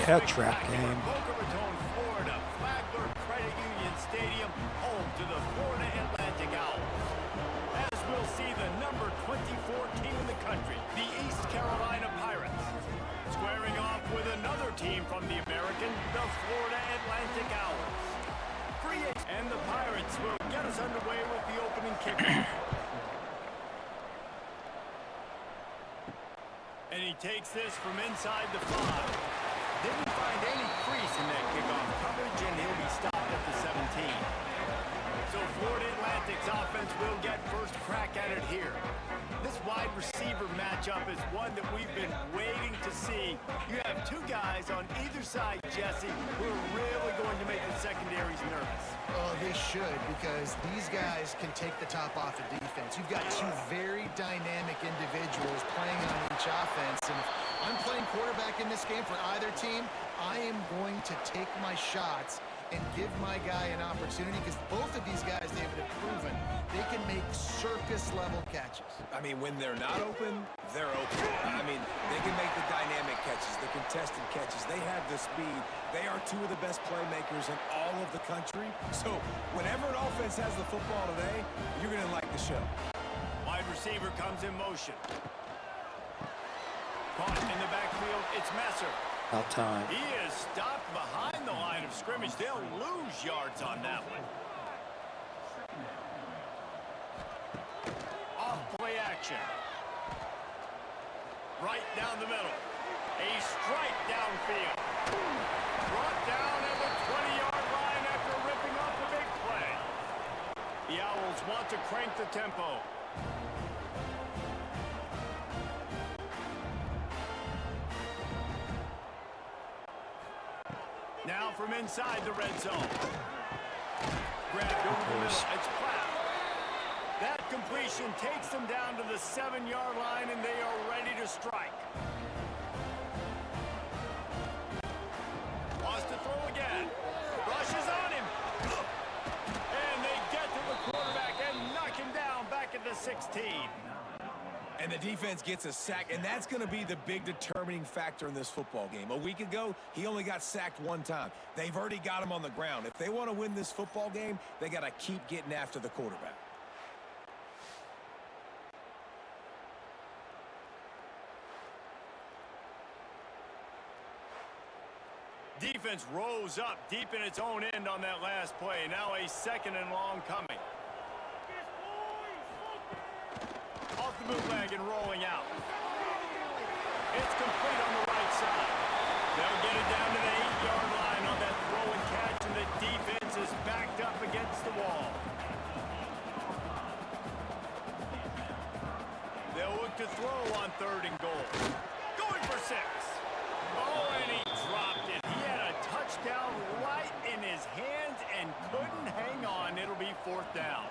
Yeah, trap game. Florida, Flagler Credit Union Stadium, home to the Florida Atlantic Owls. As we'll see the number 24 team in the country, the East Carolina Pirates, squaring off with another team from the American, the Florida Atlantic Owls. And the Pirates will get us underway with the opening kickoff. And he takes this from inside the 5. Didn't find any crease in that kickoff coverage, and he'll be stopped at the 17. So Florida Atlantic's offense will get first crack at it here. This wide receiver matchup is one that we've been waiting to see. You have two guys on either side, Jesse, who are really going to make the secondaries nervous. Oh, they should, because these guys can take the top off of defense. You've got two very dynamic individuals playing on each offense, and if I'm playing quarterback in this game for either team, I am going to take my shots and give my guy an opportunity, because both of these guys, David, have proven they can make circus-level catches. I mean, when they're not open, they're open. I mean, they can make the dynamic catches, the contested catches. They have the speed. They are two of the best playmakers in all of the country. So whenever an offense has the football today, you're going to like the show. Wide receiver comes in motion. Caught in the backfield, it's Messer. About time. He is stopped behind the line of scrimmage. They'll lose yards on that one. Off play action. Right down the middle. A strike downfield. Brought down at the 20-yard line after ripping off the big play. The Owls want to crank the tempo. Now from inside the red zone. Grabbed over the middle. It's Platt. That completion takes them down to the 7-yard line, and they are ready to strike. Wants to throw again. Rushes on him. And they get to the quarterback and knock him down back at the 16. And the defense gets a sack, and that's going to be the big determining factor in this football game. A week ago, he only got sacked one time. They've already got him on the ground. If they want to win this football game, they got to keep getting after the quarterback. Defense rose up deep in its own end on that last play. Now a 2nd and long coming. Off the bootleg and rolling out. It's complete on the right side. They'll get it down to the 8-yard line on that throw and catch, and the defense is backed up against the wall. They'll look to throw on 3rd and goal. Going for 6. Oh, and he dropped it. He had a touchdown right in his hands and couldn't hang on. It'll be 4th down.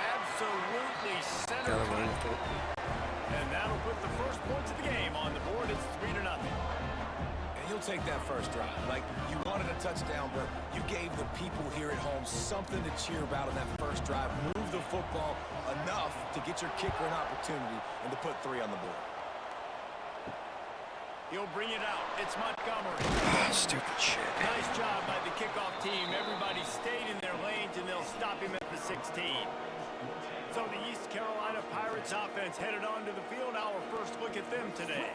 Absolutely center. And that'll put the first points of the game on the board. It's 3-0. And you'll take that first drive. Like, you wanted a touchdown, but you gave the people here at home something to cheer about in that first drive. Move the football enough to get your kicker an opportunity and to put 3 on the board. He'll bring it out. It's Montgomery. Stupid shit. Nice job by the kickoff team. Everybody stayed in their lanes, and they'll stop him at the 16. So the East Carolina Pirates offense headed onto the field. Our first look at them today.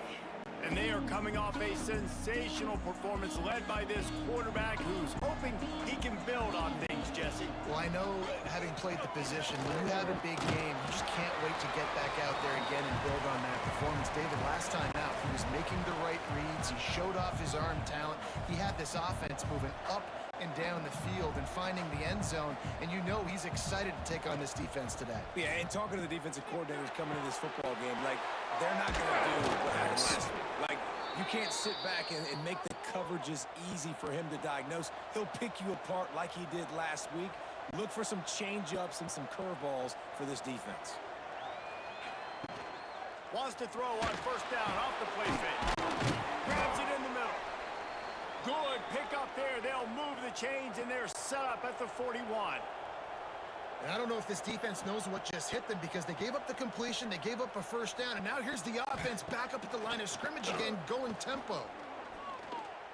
And they are coming off a sensational performance led by this quarterback who's hoping he can build on things, Jesse. Well, I know, having played the position, when you have a big game, you just can't wait to get back out there again and build on that performance. David, last time out, he was making the right reads. He showed off his arm talent. He had this offense moving up and down the field and finding the end zone, and you know he's excited to take on this defense today. Yeah, and talking to the defensive coordinators coming into this football game, like, they're not going to do what happened last week. Like, you can't sit back and make the coverages easy for him to diagnose. He'll pick you apart like he did last week. Look for some change-ups and some curveballs for this defense. Wants to throw on 1st down off the play fake. Grabs it in the middle. Good pick up there. They'll move the chains, and they're set up at the 41. And I don't know if this defense knows what just hit them because they gave up the completion, they gave up a first down, and now here's the offense back up at the line of scrimmage again, going tempo.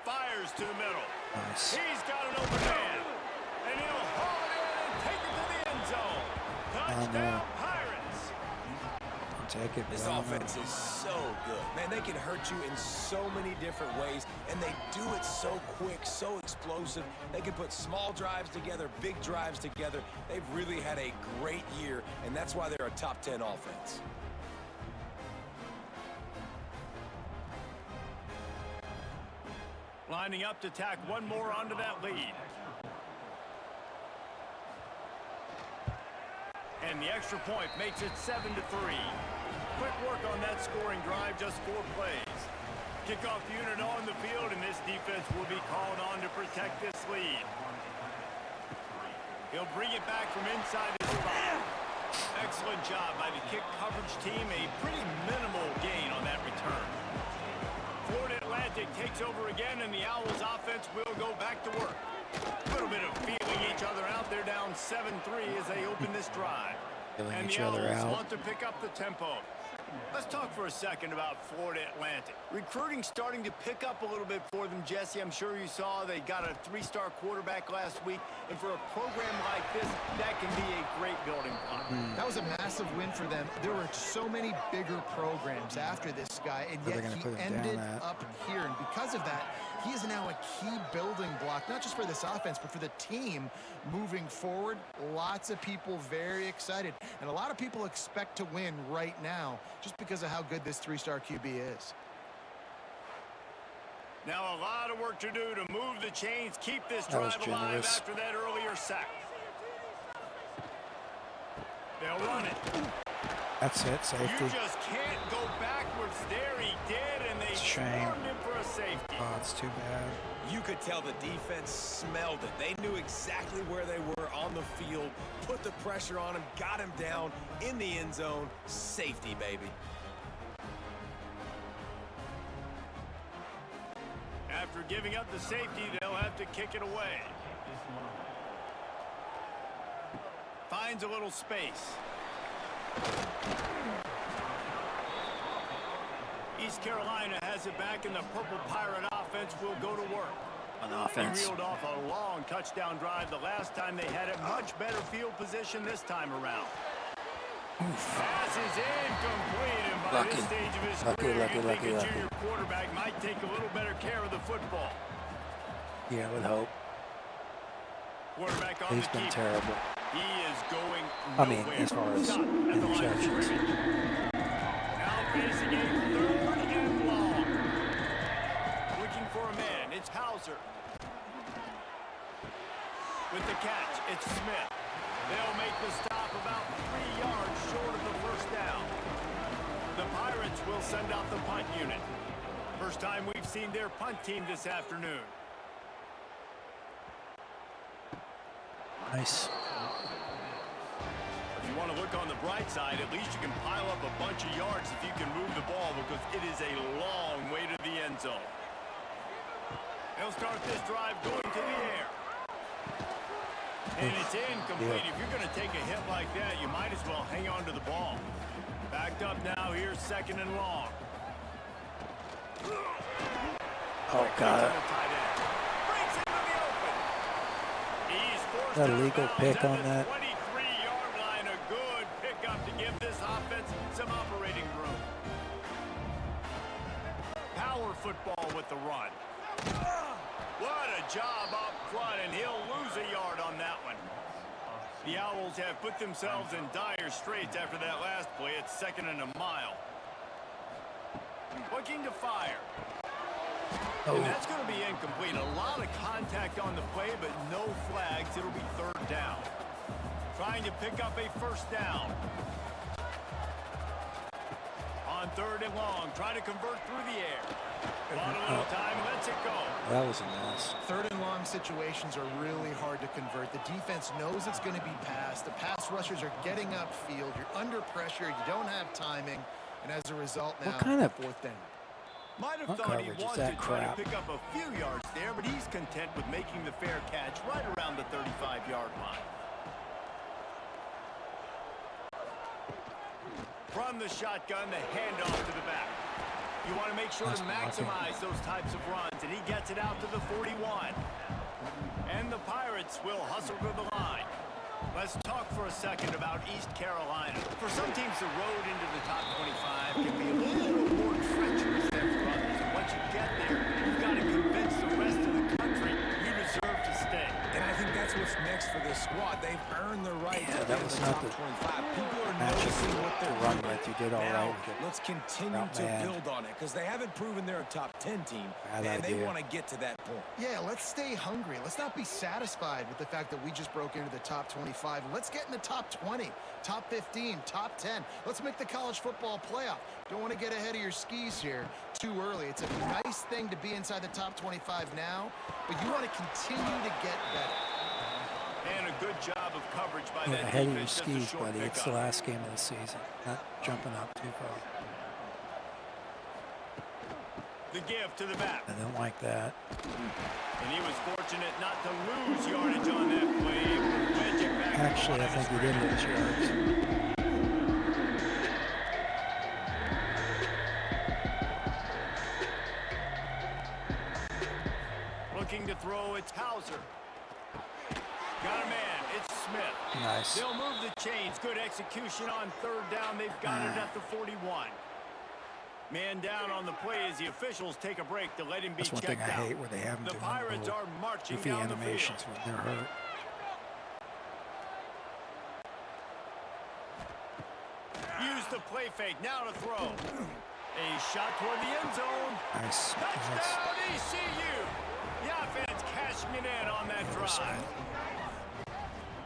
Fires to the middle. Nice. He's got an open man. And he'll haul it in and take it to the end zone. Touchdown, Pirates. Take it. This offense is so good. Man, they can hurt you in so many different ways, and they do it so quick, so explosive. They can put small drives together, big drives together. They've really had a great year, and that's why they're a top 10 offense. Lining up to tack one more onto that lead. And the extra point makes it 7-3. Quick work on that scoring drive, just 4 plays. Kickoff unit on the field, and this defense will be called on to protect this lead. He'll bring it back from inside his spot. Excellent job by the kick coverage team. A pretty minimal gain on that return. Florida Atlantic takes over again, and the Owls offense will go back to work. A little bit of feeling each other out. They're down 7-3 as they open this drive. Feeling And each the other Owls out. want to pick up the tempo. Let's talk for a second about Florida Atlantic. Recruiting starting to pick up a little bit for them, Jesse. I'm sure you saw they got a 3-star quarterback last week. And for a program like this, that can be a great building block. That was a massive win for them. There were so many bigger programs after this guy, and Where yet they're gonna he put him down ended at. up here. And because of that, he is now a key building block, not just for this offense, but for the team moving forward. Lots of people very excited. And a lot of people expect to win right now just because of how good this 3-star QB is. Now a lot of work to do to move the chains, keep this That was drive alive generous. after that earlier sack. They'll run it. That's it. Safety. You just can't go backwards there. He did, and they It's a shame. swarmed him for a safety. Oh, it's too bad. You could tell the defense smelled it. They knew exactly where they were on the field, put the pressure on him, got him down in the end zone. Safety, baby. After giving up the safety, they'll have to kick it away. Finds a little space. East Carolina has it back, and the Purple Pirate offense will go to work. On They offense. reeled off a long touchdown drive the last time they had it. Much better field position this time around. Pass is incomplete, and by Lucky. this stage of his Lucky, career, lucky, you think lucky, a lucky. junior quarterback might take a little better care of the football. Yeah, with hope. Quarterback on He's the been keeper. terrible. He is going I mean, nowhere. as far as Stop at the line of interceptions. scrimmage. Now facing a 3rd and long. Looking for a man. It's Hauser. With the catch, it's Smith. They'll make the stop about 3 yards short of the first down. The Pirates will send out the punt unit. First time we've seen their punt team this afternoon. Nice. If you want to look on the bright side, at least you can pile up a bunch of yards if you can move the ball, because it is a long way to the end zone. They'll start this drive going to the air. And it's incomplete. Yeah. If you're going to take a hit like that, you might as well hang on to the ball. Backed up now. Here's 2nd and long. Oh, God. Breaks into the open. He's forced That out of legal bounds pick at on the that. 23-yard line. A good pickup to give this offense some operating room. Power football with the run. What a job up front, and he'll lose a yard on that one. The Owls have put themselves in dire straits after that last play. It's 2nd and a mile. Looking to fire. Oh. And that's going to be incomplete. A lot of contact on the play, but no flags. It'll be 3rd down. Trying to pick up a first down. On 3rd and long, trying to convert through the air. Bought a little time, lets it go. That was a mess. 3rd and long situations are really hard to convert. The defense knows it's going to be passed. The pass rushers are getting upfield. You're under pressure. You don't have timing. And as a result now, What kind of 4th down. Might have What thought he coverage is wanted that to try crap? to pick up a few yards there, but he's content with making the fair catch right around the 35-yard line. on the shotgun, the handoff to the back. You want to make sure to maximize those types of runs, and he gets it out to the 41. And the Pirates will hustle to the line. Let's talk for a second about East Carolina. For some teams, the road into the top 25 can be a little more treacherous than for others. And once you get there, you've got to convince the rest of the country you deserve to stay. And I think that's what's next for this squad. They've earned the right to that be in was the not top the 25. People are match noticing what to they're run doing. with. You did all now, right with it. let's continue Not to mad. build on it because they haven't proven they're a top 10 team, Bad and they idea. want to get to that point. Yeah, let's stay hungry. Let's not be satisfied with the fact that we just broke into the top 25. Let's get in the top 20, top 15, top 10. Let's make the college football playoff. Don't want to get ahead of your skis here too early. It's a nice thing to be inside the top 25 now, but you want to continue to get better. And a good job of coverage by Get that ahead of your defense. Just a skis, short buddy. It's the pickup. last game of the season. Not jumping up too far. The give to the back. I don't like that. And he was fortunate not to lose yardage on that play. Wedge it back Actually, I think he did lose yards. Looking to throw, it's Hauser. Got a man, it's Smith. Nice. They'll move the chains. Good execution on third down. They've got it at the 41. Man down on the play as the officials take a break to let him be That's one checked thing I out. hate where they have them The doing Pirates little are marching goofy down the animations field. when they're hurt. Use the play fake. Now to throw. A shot toward the end zone. Nice. Touchdown ECU. The offense cashing it in on that drive.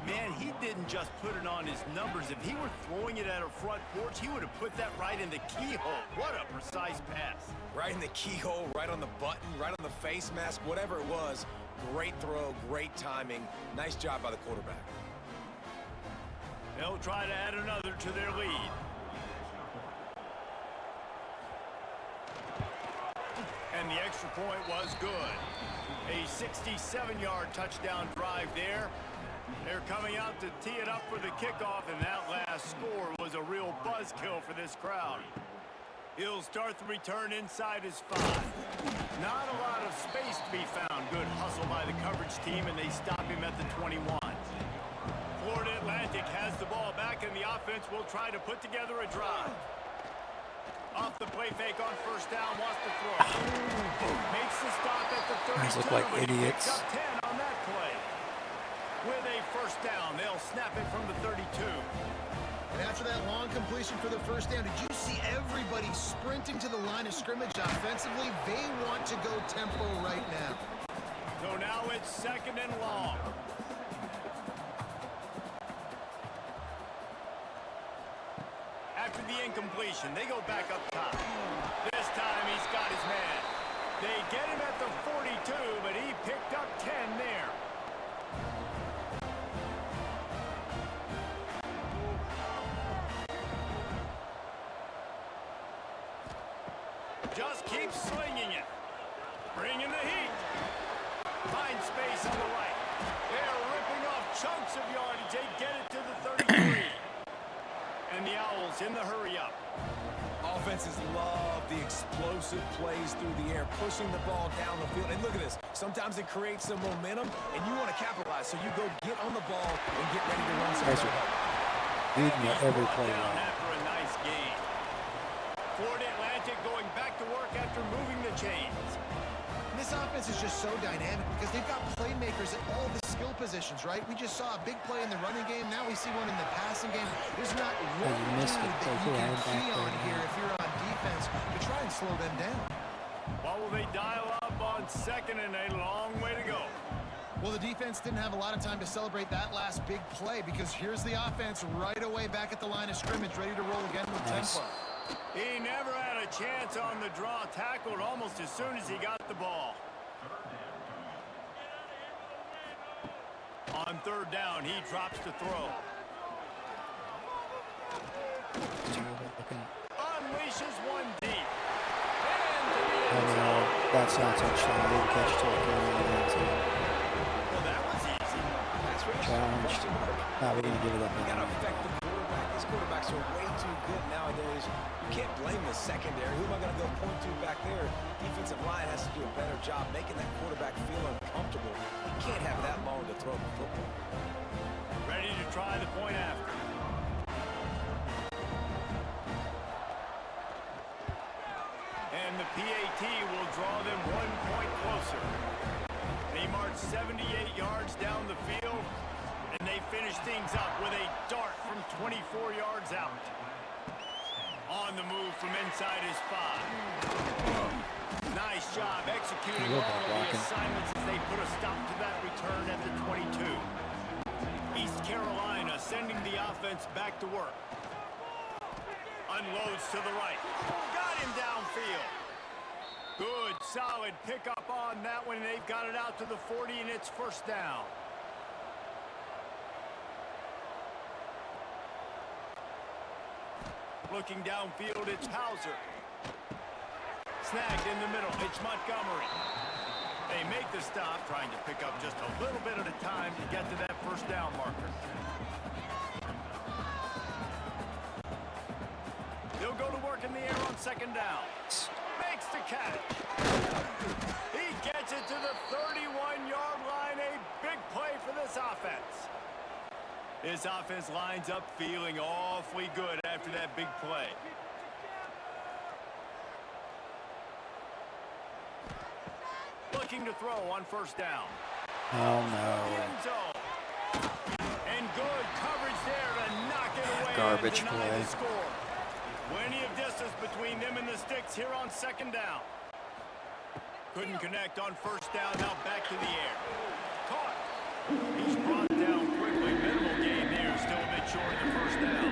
Man, he didn't just put it on his numbers. If he were throwing it at a front porch, he would have put that right in the keyhole. What a precise pass. Right in the keyhole, right on the button, right on the face mask, whatever it was. Great throw, great timing. Nice job by the quarterback. They'll try to add another to their lead. And the extra point was good. A 67-yard touchdown drive there. They're coming out to tee it up for the kickoff, and that last score was a real buzzkill for this crowd. He'll start the return inside his 5. Not a lot of space to be found. Good hustle by the coverage team, and they stop him at the 21. Florida Atlantic has the ball back, and the offense will try to put together a drive. Off the play fake on first down, wants to throw. Makes the stop at the 32. Guys look like but he idiots. picks up 10 on that play. With a first down, they'll snap it from the 32. And after that long completion for the first down, did you see everybody sprinting to the line of scrimmage offensively? They want to go tempo right now. So now it's second and long. After the incompletion, they go back up top. This time he's got his man. They get him at the 42, but he picked up 10 there. Just keep slinging it. Bringing the heat. Find space on the right. They're ripping off chunks of yardage. They get it to the 33. And the Owls in the hurry-up. Offenses love the explosive plays through the air, pushing the ball down the field. And look at this. Sometimes it creates some momentum, and you want to capitalize. So you go get on the ball and get ready to run some. Leading at every play Down line. after a nice game. Florida Atlantic going back to work after moving the chains. This offense is just so dynamic because they've got playmakers at all the skill positions, right? We just saw a big play in the running game. Now we see one in the passing game. There's not one you dude missed it. that you Yeah, can back key there on now. here if you're on defense to try and slow them down. What will they dial up on second and a long way to go? Well, the defense didn't have a lot of time to celebrate that last big play because here's the offense right away back at the line of scrimmage, ready to roll again with Nice. tempo. He never had a chance on the draw. Tackled almost as soon as he got the ball. On third down, he drops to throw. Unleashes one deep. That's not touchdown. They catch to it. Well, that was easy. That's right. Challenged. No, we didn't give it up. You got to affect the quarterback as quarterbacks are way too good nowadays. You can't blame the secondary. Who am I going to go point to back there? Defensive line has to do a better job making that quarterback feel uncomfortable. You can't have that long to throw the football. Ready to try the point after. And the PAT will draw them 1 point closer. They march 78 yards down the field, and they finish things up with a dart from 24 yards out. On the move from inside his 5. Nice job executing all of the assignments as they put a stop to that return at the 22. East Carolina sending the offense back to work. Unloads to the right. Got him downfield. Good, solid pickup on that one. They've got it out to the 40, and it's first down. Looking downfield, it's Hauser. Snagged in the middle, it's Montgomery. They make the stop, trying to pick up just a little bit at a time to get to that first down marker. He'll go to work in the air on second down. Makes the catch. He gets it to the 31-yard line. A big play for this offense. This offense lines up feeling awfully good after that big play. Looking to throw on first down. Oh, no. End zone. And good coverage there to knock it away. Garbage and deny play. the score. Plenty of distance between them and the sticks here on second down. Couldn't connect on first down. Now back to the air. Caught. He's brought down quickly. Minimal gain there. Still a bit short of the first down.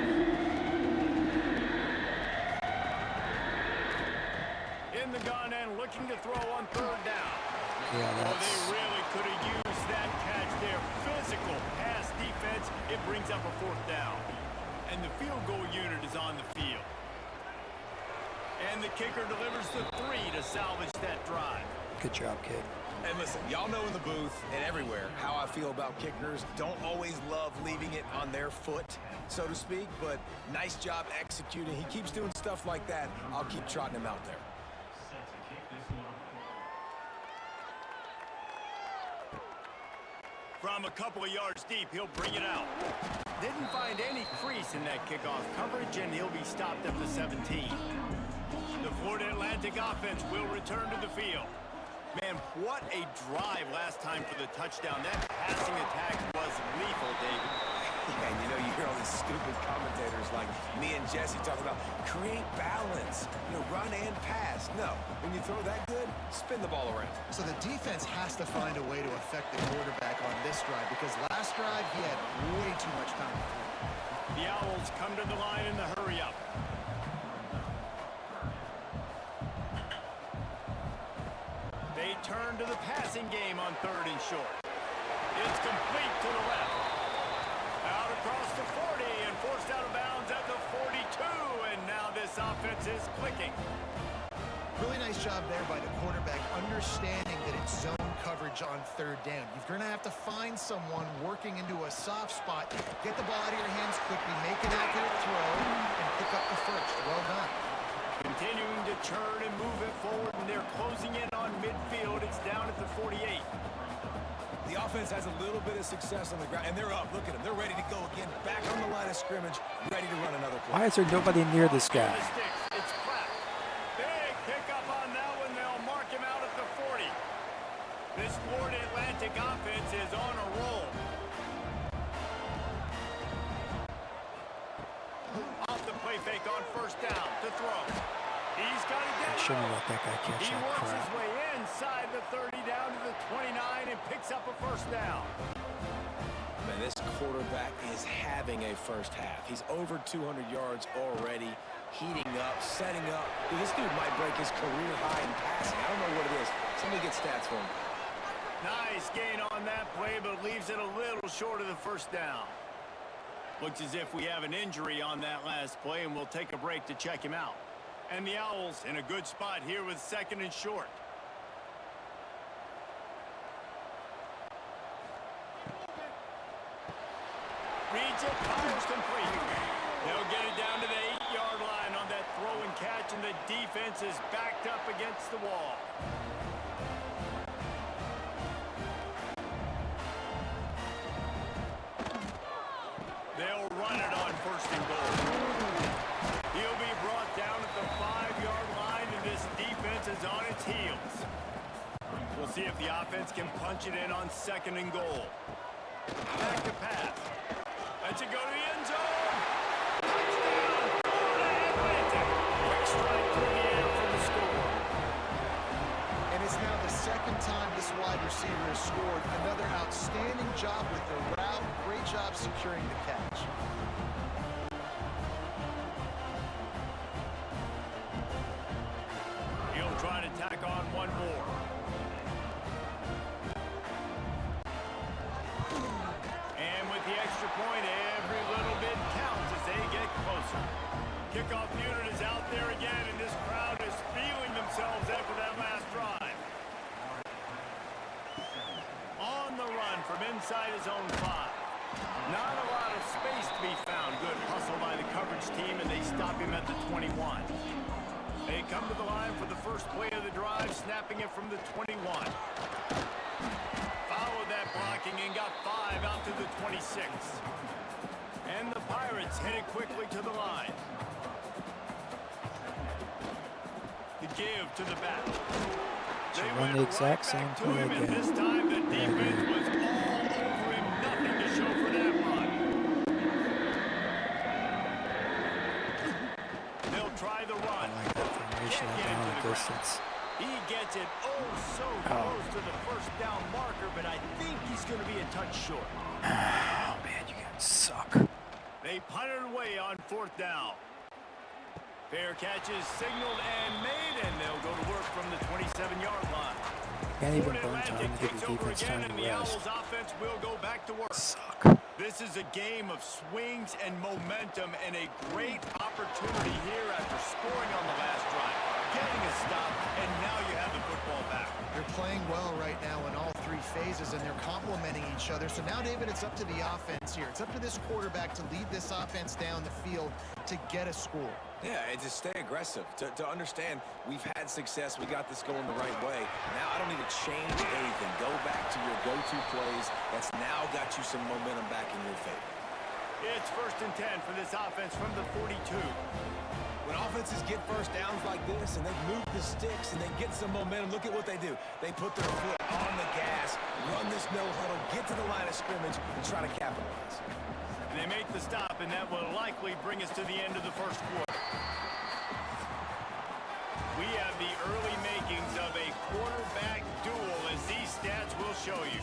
In the gun and looking to throw on third down. Yeah, Oh, that's... they really could have used that catch there. Physical pass defense. It brings up a fourth down. And the field goal unit is on the field. And the kicker delivers the 3 to salvage that drive. Good job, kid. And listen, y'all know in the booth and everywhere how I feel about kickers. Don't always love leaving it on their foot, so to speak, but nice job executing. He keeps doing stuff like that. I'll keep trotting him out there. From a couple of yards deep, he'll bring it out. Didn't find any crease in that kickoff coverage, and he'll be stopped at the 17. The Florida Atlantic offense will return to the field. Man, what a drive last time for the touchdown. That passing attack was lethal, David. Yeah, and you know, you hear all these stupid commentators like me and Jesse talking about create balance, run and pass. No, when you throw that good, spin the ball around. So the defense has to find a way to affect the quarterback on this drive because last drive he had way too much time to throw. The Owls come to the line in the hurry-up. They turn to the passing game on third and short. It's complete to the left. Out across the 40 and forced out of bounds at the 42. And now this offense is clicking. Really nice job there by the quarterback, understanding that it's zone coverage on third down. You're going to have to find someone working into a soft spot, get the ball out of your hands quickly, make an accurate throw, and pick up the first. Well done. Continuing to churn and move it forward, and they're closing in on midfield. It's down at the 48. The offense has a little bit of success on the ground, and they're up. Look at them. They're ready to go again. Back on the line of scrimmage, ready to run another play. Why is there nobody near this guy? The sticks. It's Pratt. Big pickup on that one. They'll mark him out at the 40. This Florida Atlantic offense is on a roll. Off the play fake on first down to throw. He's got to get it. Shouldn't have let that guy catch He that works crap. his way inside the 30 down to the 29 and picks up a first down. Man, this quarterback is having a first half. He's over 200 yards already, heating up, setting up. Dude, this dude might break his career high in passing. I don't know what it is. Somebody get stats for him. Nice gain on that play, but leaves it a little short of the first down. Looks as if we have an injury on that last play, and we'll take a break to check him out. And the Owls in a good spot here with second and short. Reads it, fires complete. They'll get it down to the 8-yard line on that throw and catch, and the defense is backed up against the wall. They'll run it on 1st and goal. He'll be brought down at the 5-yard line, and this defense is on its heels. We'll see if the offense can punch it in on 2nd and goal. Back to pass. That's a go to the end zone. Touchdown, FLA Atlantic. Quick strike through the air for the score. And it's now the 2nd time this wide receiver has scored. Another outstanding job with the route. Great job securing the catch. He'll try to tack on one more. And with the extra point, every little bit counts as they get closer. Kickoff unit is out there again, and this crowd is feeling themselves after that last drive. On the run from inside his own 5. Not a lot of space to be found. Good hustle by the coverage team, and they stop him at the 21. They come to the line for the first play of the drive, snapping it from the 21. Followed that blocking and got 5 out to the 26. And the Pirates hit it quickly to the line. The give to the back. So run the exact same play And again. this time the defense was all over him. Nothing to show for that run. They'll try the run. I like that formation Can't at get it down to the distance. He gets it so close to the 1st down marker, but I think he's going to be a touch short. Oh, man, you guys suck. They punt it away on 4th down. Fair catch is signaled and made, and they'll go to work from the 27-yard line. Can't even Florida burn time Atlantic to give takes the over defense again, time and to the rest. Owls offense will go back to work. Suck. This is a game of swings and momentum, and a great opportunity here after scoring on the last drive, getting a stop, and now you have the football back. They're playing well right now in all 3 phases, and they're complementing each other. So now, David, it's up to the offense here. It's up to this quarterback to lead this offense down the field to get a score. Yeah, and to stay aggressive, to understand we've had success, we got this going the right way. Now I don't need to change anything. Go back to your go-to plays. That's now got you some momentum back in your favor. It's 1st and 10 for this offense from the 42. When offenses get first downs like this and they move the sticks and they get some momentum, look at what they do. They put their foot on the gas, run this no huddle, get to the line of scrimmage, and try to capitalize. And they make the stop, and that will likely bring us to the end of the 1st quarter. We have the early makings of a quarterback duel, as these stats will show you.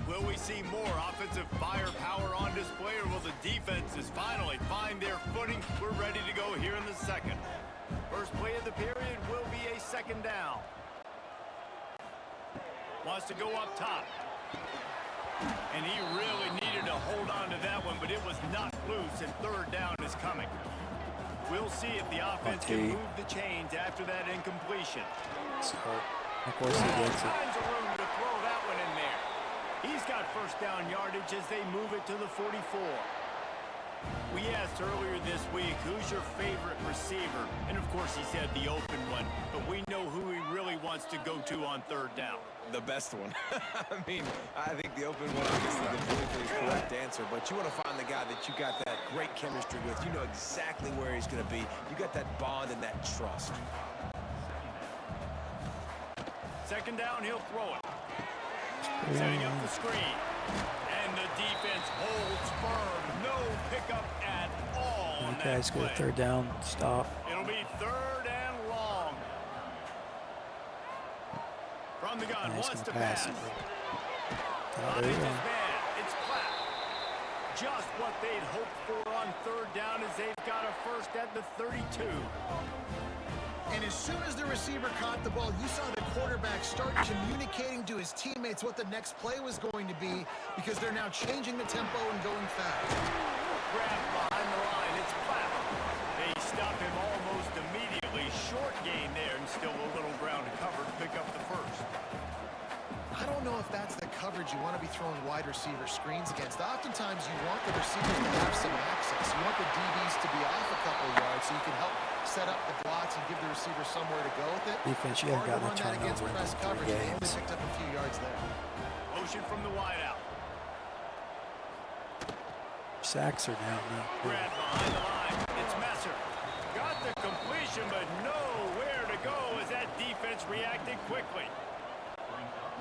Will we see more offensive firepower on display, or will the defenses finally find their footing? We're ready to go here in the 2nd. First play of the period will be a 2nd down. Wants to go up top. And he really needed to hold on to that one, but it was not loose, and 3rd down is coming. We'll see if the offense can move the chains after that incompletion. So, of course he gets it. Tons of room to throw that one in there. He's got 1st down yardage as they move it to the 44. We asked earlier this week, who's your favorite receiver? And of course he said the open one, but we know who he really wants to go to on 3rd down. The best one. I mean, I think the open one is the politically correct answer, but you want to find the guy that you got that great chemistry with. You know exactly where he's going to be. You got that bond and that trust. 2nd down, he'll throw it. Setting up the screen. And the defense holds firm. No pickup at all on You that guys play. go 3rd down, stop. It'll be 3rd and long. From the gun, Nice wants to gonna pass pass. it. On There it you is go. man. It's flat. Just what they'd hoped for on 3rd down, as they've got a first at the 32. And as soon as the receiver caught the ball, you saw the quarterback start communicating to his teammates what the next play was going to be, because they're now changing the tempo and going fast. Grab behind the line. It's flat. They wide receiver screens against. Oftentimes you want the receivers to have some access. You want the DBs to be off a couple yards so you can help set up the blocks and give the receiver somewhere to go with it. Defense, you haven't gotten a Hard to run that against turnover in press 3 coverage. They only games. picked up a few yards there. Motion from the wideout. Sacks are down now. Grab behind the line. It's Messer. Got the completion, but nowhere to go as that defense reacted quickly.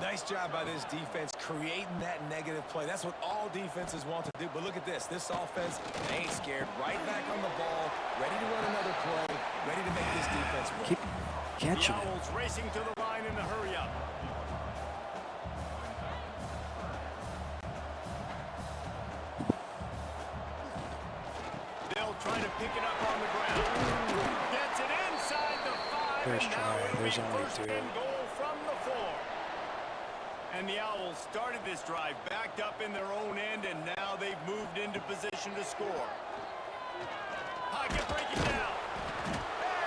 Nice job by this defense creating that negative play. That's what all defenses want to do. But look at this. This offense, they ain't scared. Right back on the ball, ready to run another play, ready to make this defense work. Keep catching The it. Owls racing to the line in a hurry up. They'll try to pick it up on the ground. Gets it inside the 5. First and now try. it'll There's be only first 2. and goal from the 4. And the Owls started this drive backed up in their own end, and now they've moved into position to score. Pocket breaking down.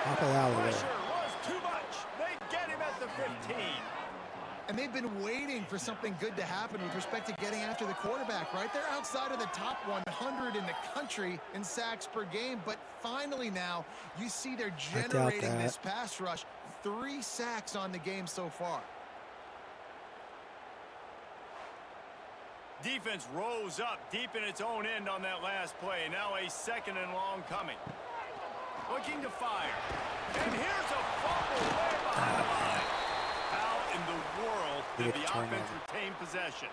Pop it out of Pressure there. was too much. They get him at the 15. And they've been waiting for something good to happen with respect to getting after the quarterback, right? They're outside of the top 100 in the country in sacks per game, but finally now you see they're generating this pass rush. 3 sacks on the game so far. Defense rose up deep in its own end on that last play. Now a 2nd and long coming. Looking to fire. And here's a fumble way behind the line. How in the world did the offense retain possession?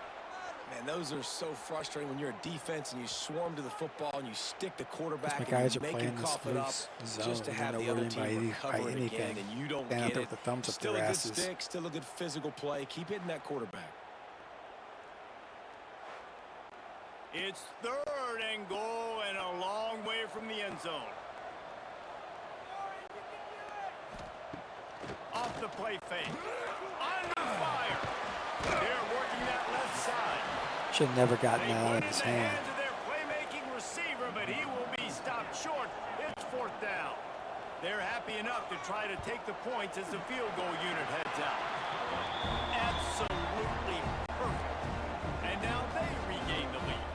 Man, those are so frustrating when you're a defense and you swarm to the football and you stick the quarterback My and guys you are make playing him this cough it up zone. just to have They're the not other worried team by recover it again, and you don't Stand get up it. with the thumbs up Still their a good asses. stick, still a good physical play. Keep hitting that quarterback. It's 3rd and goal and a long way from the end zone. Off the play fake. Under fire. They're working that left side. Should have never gotten They that out put of it his in the hand. hands of their playmaking receiver, but he will be stopped short. It's 4th down. They're happy enough to try to take the points as the field goal unit heads out. Absolutely perfect. And now they regain the lead.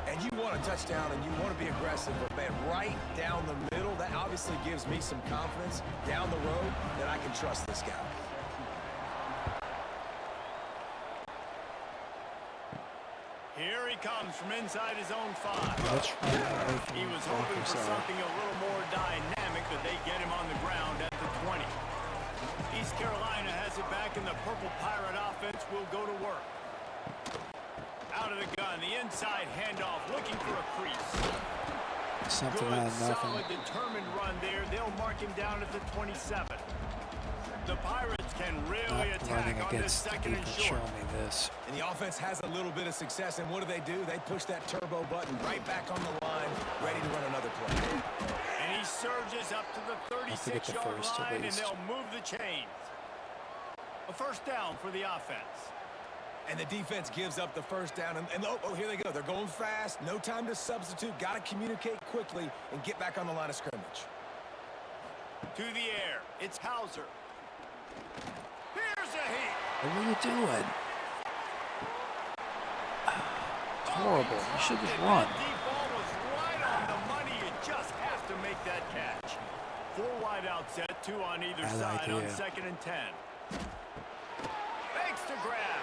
And you want a touchdown and you want to be aggressive, but man, right down the middle, that obviously gives me some confidence down the road that I can trust this guy. Here he comes from inside his own 5. Let's run away from He was the hoping for side. something a little more dynamic, but they get him on the ground at the 20. East Carolina has it back, and the Purple Pirate offense will go to work. Out of the gun, the inside handoff, looking for a crease. Something Good, out of nothing. solid, determined run there. They'll mark him down at the 27. The Pirates can really Not attack running on this against the 2nd and defense. short. Show me this. And the offense has a little bit of success, and what do? They push that turbo button right back on the line, ready to run another play. And he surges up to the to get the 36-yard first at line, and least. they'll move the chains. A 1st down for the offense. And the defense gives up the 1st down, and oh, here they go. They're going fast, no time to substitute, got to communicate quickly and get back on the line of scrimmage. To the air, it's Hauser. Here's a hit. What are you doing? It's horrible. You should just run. That deep ball was right on the money. You just have to make that catch. 4 wide out set, 2 on either Bad side on idea. 2nd and 10. Fakes to grab.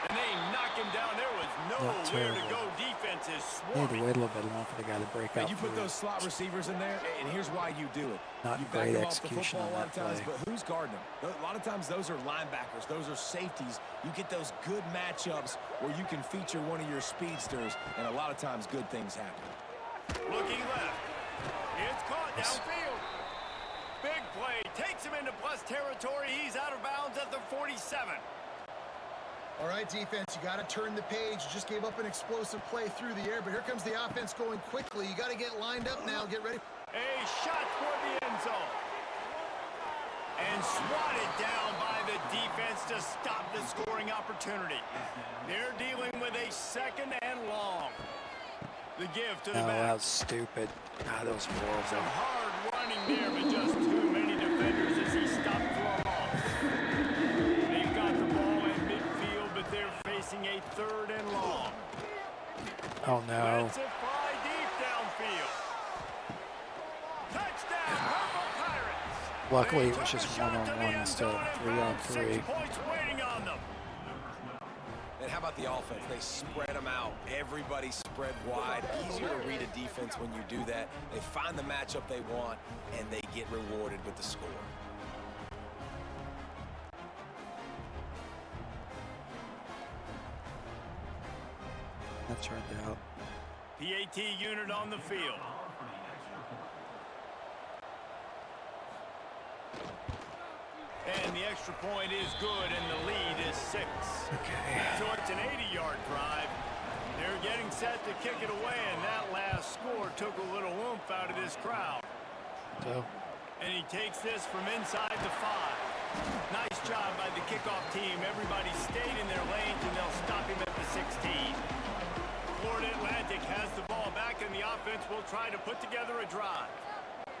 And they knock him down. There was nowhere to terrible. go. Defense is You need to swarming. wait a little bit longer for the guy to break And out. you put through. those slot receivers in there, and here's why you do it. Not you back great them off the execution football a on lot of that times, play. but who's guarding them? A lot of times those are linebackers. Those are safeties. You get those good matchups where you can feature one of your speedsters, and a lot of times good things happen. Looking left. It's caught downfield. Big play. Takes him into plus territory. He's out of bounds at the 47. All right, defense, you got to turn the page. You just gave up an explosive play through the air, but here comes the offense going quickly. You got to get lined up now. Get ready. A shot toward the end zone. And swatted down by the defense to stop the scoring opportunity. They're dealing with a 2nd and long. The give to the No, back. that was stupid. Ah, that was Some horrible. hard running there, but just too many defenders as he stopped for a loss. They've got the ball in midfield, but they're facing a third and long. Oh no. Let's it fly deep downfield. Touchdown, Purple Pirates. Luckily, They it was took just a shot to the 1-on-1 end instead zone of and 3-on-3. found 6 points waiting on them. And how about the offense? They spread them out. Everybody spread wide. Easier to read a defense when you do that. They find the matchup they want, and they get rewarded with the score. That turned out. PAT unit on the field. And the extra point is good, and the lead is 6. Okay. So it's an 80-yard drive. They're getting set to kick it away, and that last score took a little oomph out of this crowd. So, And he takes this from inside the 5. Nice job by the kickoff team. Everybody stayed in their lanes, and they'll stop him at the 16. Florida Atlantic has the ball back, and the offense will try to put together a drive.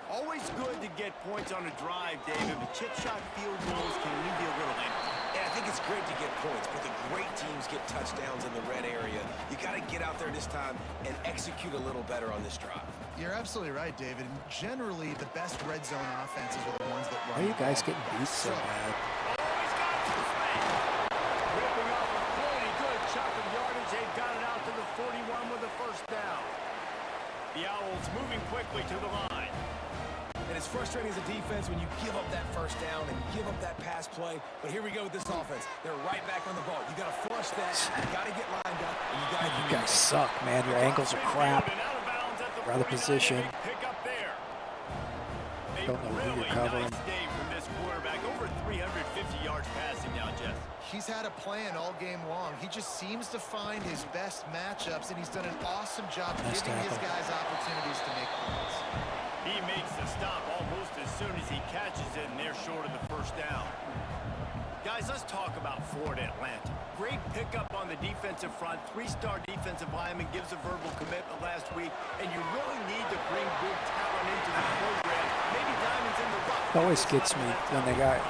Always good to get points on a drive, David, but chip shot field goals can leave you a little empty. Yeah, I think it's great to get points, but the great teams get touchdowns in the red area. You got to get out there this time and execute a little better on this drive. You're absolutely right, David. And generally, the best red zone offenses are the ones that run. why are you the guys ball. getting beat so bad? Always got some space. Ripping off a pretty good chunk of yardage. They've got it out to the 41 with a first down. The Owls moving quickly to the line. And it's frustrating as a defense when you give up that first down and give up that pass play. But here we go with this offense. They're right back on the ball. You got to flush that. You got to get lined up. And you got to. You guys suck, man. Your ankles are crap. And out of bounds at the You're out of 49. position. Pick up there. A Don't know who you're really covering. nice day from this quarterback. Over 350 yards passing now, Jess. He's had a plan all game long. He just seems to find his best matchups, and he's done an awesome job Nice giving his tackle. guys opportunities to make points. He makes the stop almost as soon as he catches it, and they're short of the first down. Guys, let's talk about Florida Atlantic. Great pickup on the defensive front. 3-star defensive lineman gives a verbal commitment last week, and you really need to bring good talent into the program. Maybe diamonds in the rough. It always gets me when they got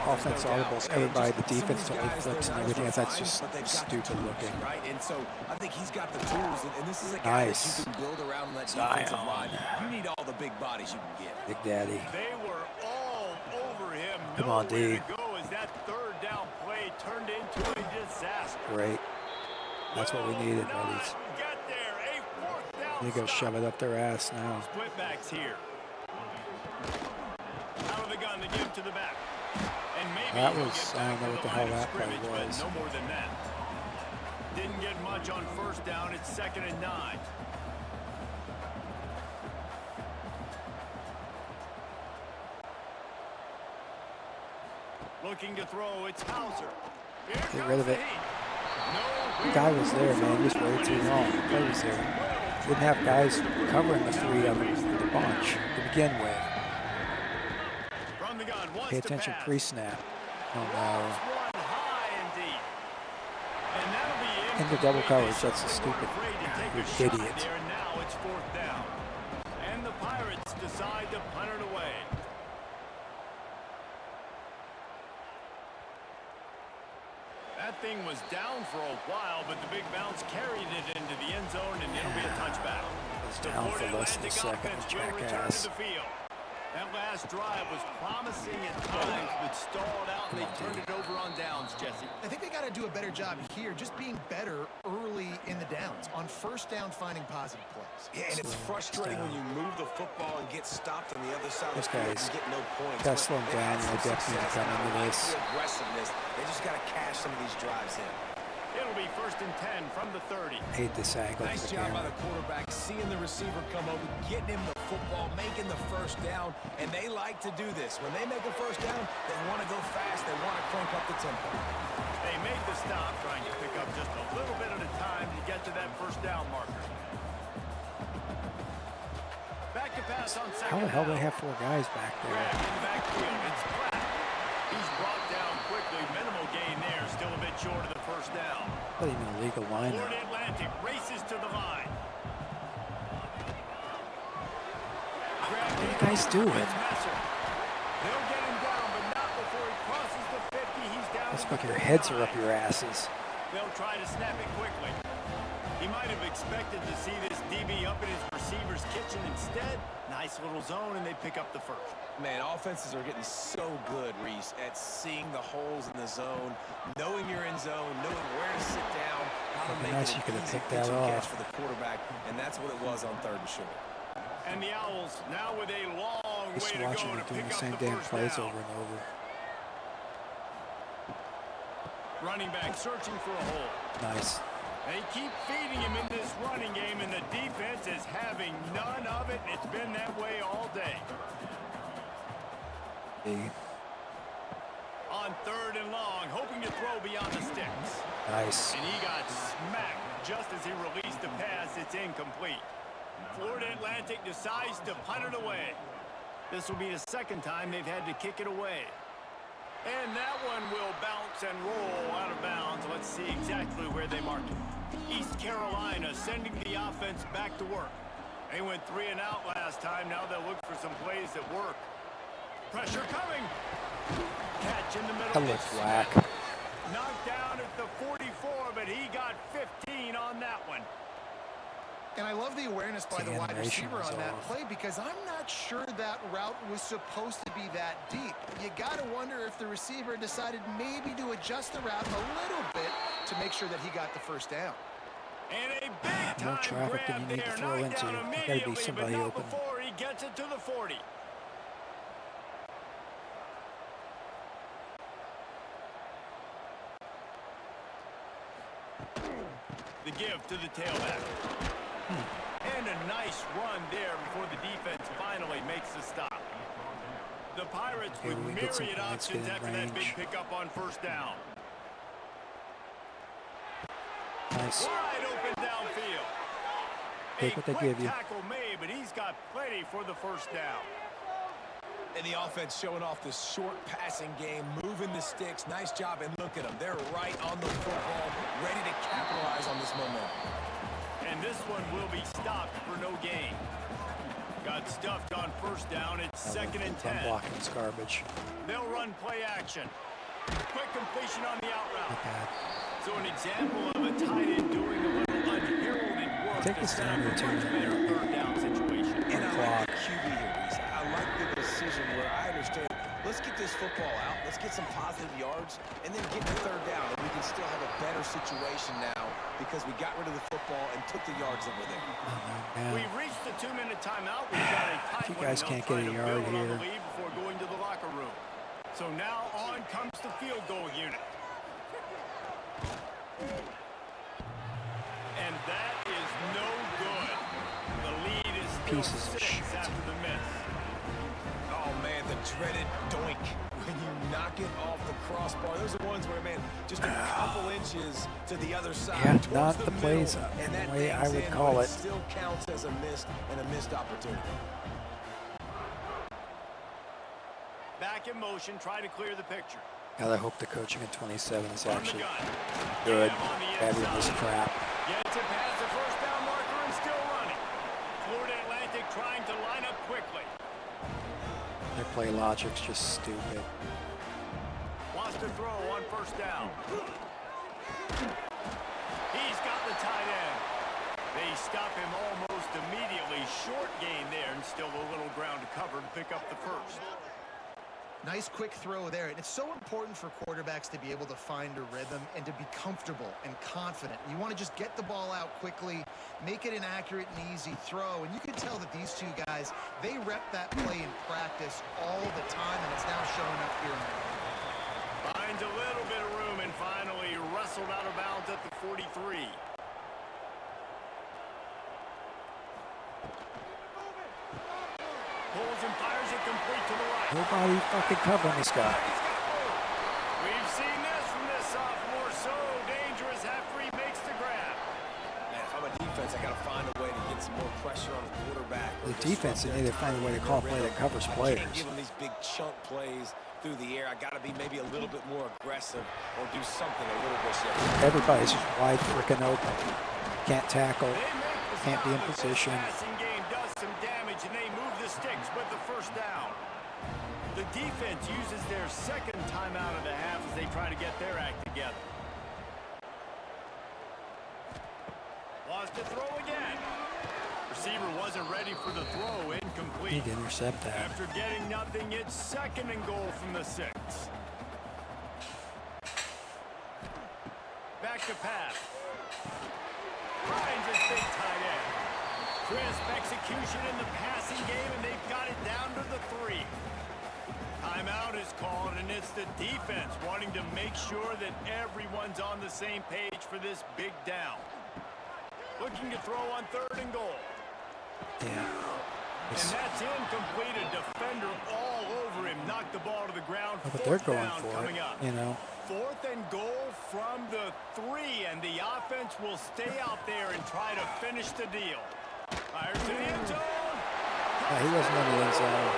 offense audibles. Everybody, the defense totally flips and everything. That's just stupid looking. Right, and so I think he's got the tools, and this is a guy that Nice. you can build around that defensive Zion. line. You need all the big bodies you can get. Big Daddy. They were all over him. Come on, Nowhere D. to go as that third down play turned into a disaster. Great. That's what we needed, Will buddies. not get there. A fourth down You go stop. shove it up their ass now. Split backs here. Out of the gun, they give to the back. And maybe That he'll was- get I don't back know to what the line hell of that play scrimmage, but was. no more than that. Didn't get much on first down. It's 2nd and 9. Looking to throw, it's Hauser. Here Get comes rid of the it. heat. No, The guy was there, man. He was way too long. The play was there. Didn't have guys covering the 3 of the bunch to begin with. from the gun, wants Pay to attention pass. pre-snap. Oh One high and deep. And that'll be Into double incomplete. coverage, They that's a certainly stupid- weren't afraid to take you a shot idiot. there, and now it's 4th down. And the Pirates decide to punt it away. That thing was down for a while, but the big bounce carried it into the end zone, and it'll be a touchback. It was The down for Florida less than a Atlantic second, offense will return jackass. to the field. That last drive was promising at times, but stalled out, and they turned it over on downs, Jesse. I think they got to do a better job here, just being better early in the downs, on first down finding positive plays. Yeah, and it's frustrating when you move the football and get stopped on the other side of Those the field guys and get no points. gotta But slow 'em they've down, had and some they definitely success come and into they like this. the aggressiveness. They just got to cash some of these drives in. It'll be 1st and 10 from the 30. Hate this angle Nice for the job by camera. the quarterback, seeing the receiver come over, getting him the football, making the first down, and they like to do this. When they make a first down, they want to go fast, they want to crank up the tempo. They make the stop, trying to pick up just a little bit at a time to get to that first down marker. Back to pass on 2nd How the hell do down. they have 4 guys back there? Grab in the backfield. It's Platt. He's brought down quickly. Minimal gain there. Still a bit short of the first down. Not even a legal lineup. Florida Atlantic races to the line. What are you guys doing? Messer. They'll get him down, but not before he crosses the 50. He's down. Looks at like the your heads are 49. up your asses. They'll try to snap it quickly. He might have expected to see this DB up in his receiver's kitchen. Instead, nice little zone, and they pick up the first. Man, offenses are getting so good, Reese, at seeing the holes in the zone, knowing you're in zone, knowing where to sit down, how to make Nice, it you could have easy picked pitch that and catch off. for the quarterback, and that's what it was on 3rd and short. And the Owls now with a long Just way to watching go them to doing pick the up same the damn first plays down. over and over. Running back searching for a hole. Nice. They keep feeding him in this running game, and the defense is having none of it. It's been that way all day. Big. On 3rd and long, hoping to throw beyond the sticks. Nice. And he got smacked just as he released the pass. It's incomplete. Florida Atlantic decides to punt it away. This will be the 2nd time they've had to kick it away. And that one will bounce and roll out of bounds. Let's see exactly where they mark it. East Carolina sending the offense back to work. They went 3 and out last time. Now they'll look for some plays that work. Pressure coming. Catch in the middle. That looked whack. Knocked down at the 44, but he got 15 on that one. And I love the awareness by the wide animation receiver was on that off. play because I'm not sure that route was supposed to be that deep. You got to wonder if the receiver decided maybe to adjust the route a little bit to make sure that he got the first down. And a big time More traffic grab than you need to there, throw knocked into. down You gotta be immediately, somebody but not open. before he gets it to the 40. The give to the tailback. And a nice run there before the defense finally makes the stop. The Pirates Okay, with we get some myriad points, options get in after that big range. pickup on 1st down. Nice. Wide open downfield. Take what they give you. Tackle made, but he's got plenty for the 1st down. And the offense showing off this short passing game, moving the sticks. Nice job, and look at them. They're right on the football, ready to capitalize on this momentum. And this one will be stopped for no gain. Got stuffed on 1st down. It's 2nd and 10. Blocking is garbage. They'll run play action. Quick completion on the out route. Not bad. So an example of a tight end doing a little unheralded work Take to this set down up a to much better 3rd down situation. And I Clock. like the QB here, Reese. I like the decision where I understand, let's get this football out, let's get some positive yards, and then get the 3rd down. And we can still have a better situation now because we got rid of the football and took the yards that were there. Man. We've reached the 2-minute timeout. We've got a tight You one, guys and they'll can't get try a to yard build on the here. lead before going to the locker room. So now on comes the field goal unit. And that is no good. The lead is still Pieces of 6 shit. after the miss. Oh, man, the dreaded doink. When you knock it off the crossbar, those are ones where, man, just a couple inches to the other side. Yeah, towards not the middle, plays and the that way I dings would in, call but it. still counts as a missed opportunity. Back in motion, try to clear the picture. God, I hope the coaching at 27 is From the actually gun. good. Jam on the Having this inside. crap. Gets it past the 1st down marker and still running. Florida Atlantic trying to line up quickly. Their play logic's just stupid. Wants to throw on 1st down. He's got the tight end. They stop him almost immediately. Short gain there and still a little ground to cover to pick up the 1st. Nice quick throw there. And it's so important for quarterbacks to be able to find a rhythm and to be comfortable and confident. You want to just get the ball out quickly, make it an accurate and easy throw. And you can tell that these 2 guys, they rep that play in practice all the time, and it's now showing up here in the game. Finds a little bit of room and finally wrestled out of bounds at the 43. Pulls and fires it complete to the right. Nobody fucking covering this guy. We've seen this from this sophomore. So dangerous after he makes the grab. Man, if I'm a defense, I got to find a way to get some more pressure on the quarterback. The defense, they need to find a way to call a play that covers I players. can't give them these big chunk plays through the air. I got to be maybe a little bit more aggressive or do something a little bit different. Everybody's just wide freaking open. Can't tackle. They make the Can't be in stop. This position. passing game does some damage, and they move the sticks with the 1st down. The defense uses their 2nd timeout of the half as they try to get their act together. to throw again. Receiver wasn't ready for the throw. Incomplete. Need to intercept that. After getting nothing, it's 2nd and goal from the 6. Back to pass. Finds his big tight end. Crisp execution in the passing game, and they've got it down to the 3. Timeout is called, and it's the defense wanting to make sure that everyone's on the same page for this big down. Looking to throw on 3rd and goal. Yeah. And that's incomplete. A defender all over him. Knocked the ball to the ground. But they're 4th going down for coming it, up. you know. 4th and goal from the 3, and the offense will stay out there and try to finish the deal. Fires to the end zone. Yeah, he wasn't in the end zone.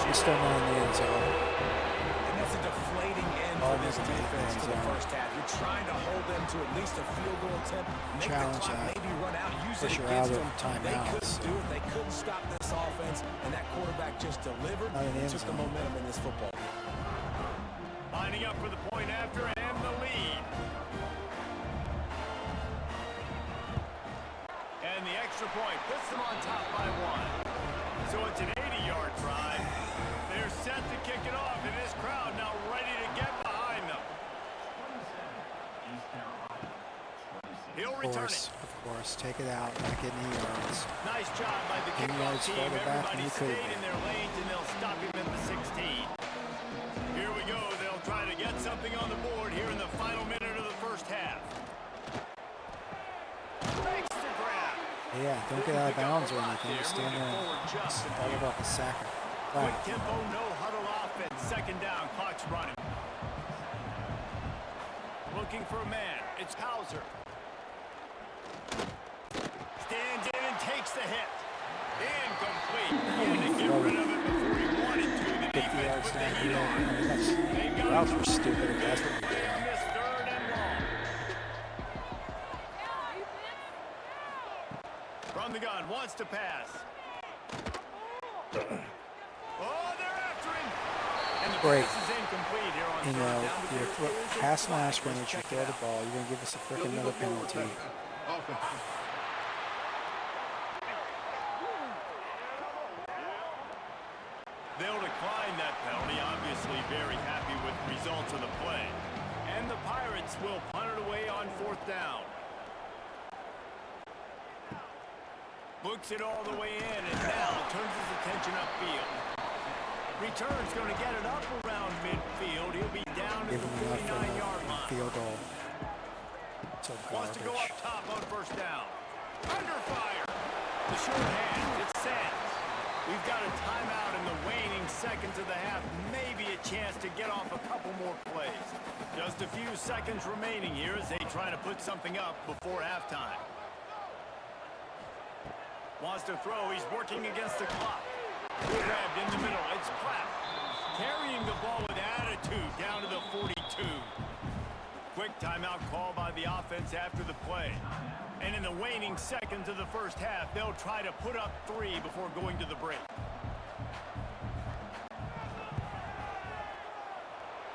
He's still not in the end zone. And that's a deflating end for this defense to the first half. You're trying to hold them to at least a field goal attempt, make the clock maybe run out, use it against them. They couldn't do it. They couldn't stop this offense, and that quarterback just delivered and took the momentum in this football game. Lining up for the point after and the lead. And the extra point puts them on top by 1. So it's an 80-yard drive. They're set to kick it off, and this crowd now ready to get behind them. He'll return it. Of course. Take it out. Not getting any yards. Nice job by the kickoff team. Everybody stayed in their lanes, and they'll stop him at the 16. Here we go. They'll try to get something on the board here in the final minute of the first half. Makes the grab. Yeah, don't get out of bounds or anything. Just stand there. It's all about the sacker. Quick tempo, no huddle offense. 2nd down, clock's running. Looking for a man. It's Hauser. Stands in and takes the hit. Incomplete. He had to get rid of it before he wanted to. The 50 yards defense down with the here. heat on. The routes were stupid. If that's what we did. On this 3rd and long. From the gun, wants to pass. Oh, they're after him. And the Great. pass is incomplete here on You know, third down, but you're there is a passing flag line for scrimmage, you throw the ball, you're going to give us a freaking another penalty. They'll decline that penalty, obviously very happy with the results of the play. And the Pirates will punt it away on 4th down. Looks it all the way in, and now turns his attention upfield. Return's going to get it up around midfield. He'll be down at Give the him enough for 49-yard the line. field goal. So Wants to go garbage. up top on 1st down. Under fire. The short hand. It's sent. We've got a timeout in the waning seconds of the half. Maybe a chance to get off a couple more plays. Just a few seconds remaining here as they try to put something up before halftime. Wants to throw. He's working against the clock. Grabbed in the middle. It's Platt. Carrying the ball with attitude down to the 42. Quick timeout call by the offense after the play. And in the waning seconds of the first half, they'll try to put up 3 before going to the break.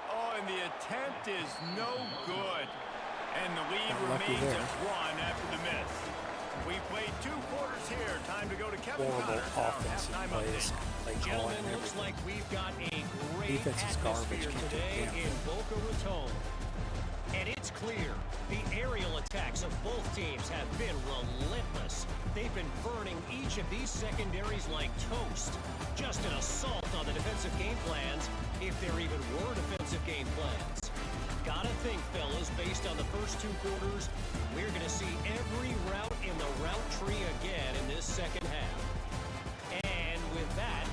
Oh, and the attempt is no good. And the lead remains at 1 after the miss. We've played 2 quarters here. Time to go to Kevin Horrible Connors. offensive plays. Like calling Gentlemen, looks everything. like we've got a great Defense is garbage. atmosphere Can't do today damn in Boca Raton. And it's clear the aerial attacks of both teams have been relentless. They've been burning each of these secondaries like toast. Just an assault on the defensive game plans, if there even were defensive game plans. Gotta think, fellas, based on the first 2 quarters, we're going to see every route in the route tree again in this second half. And with that,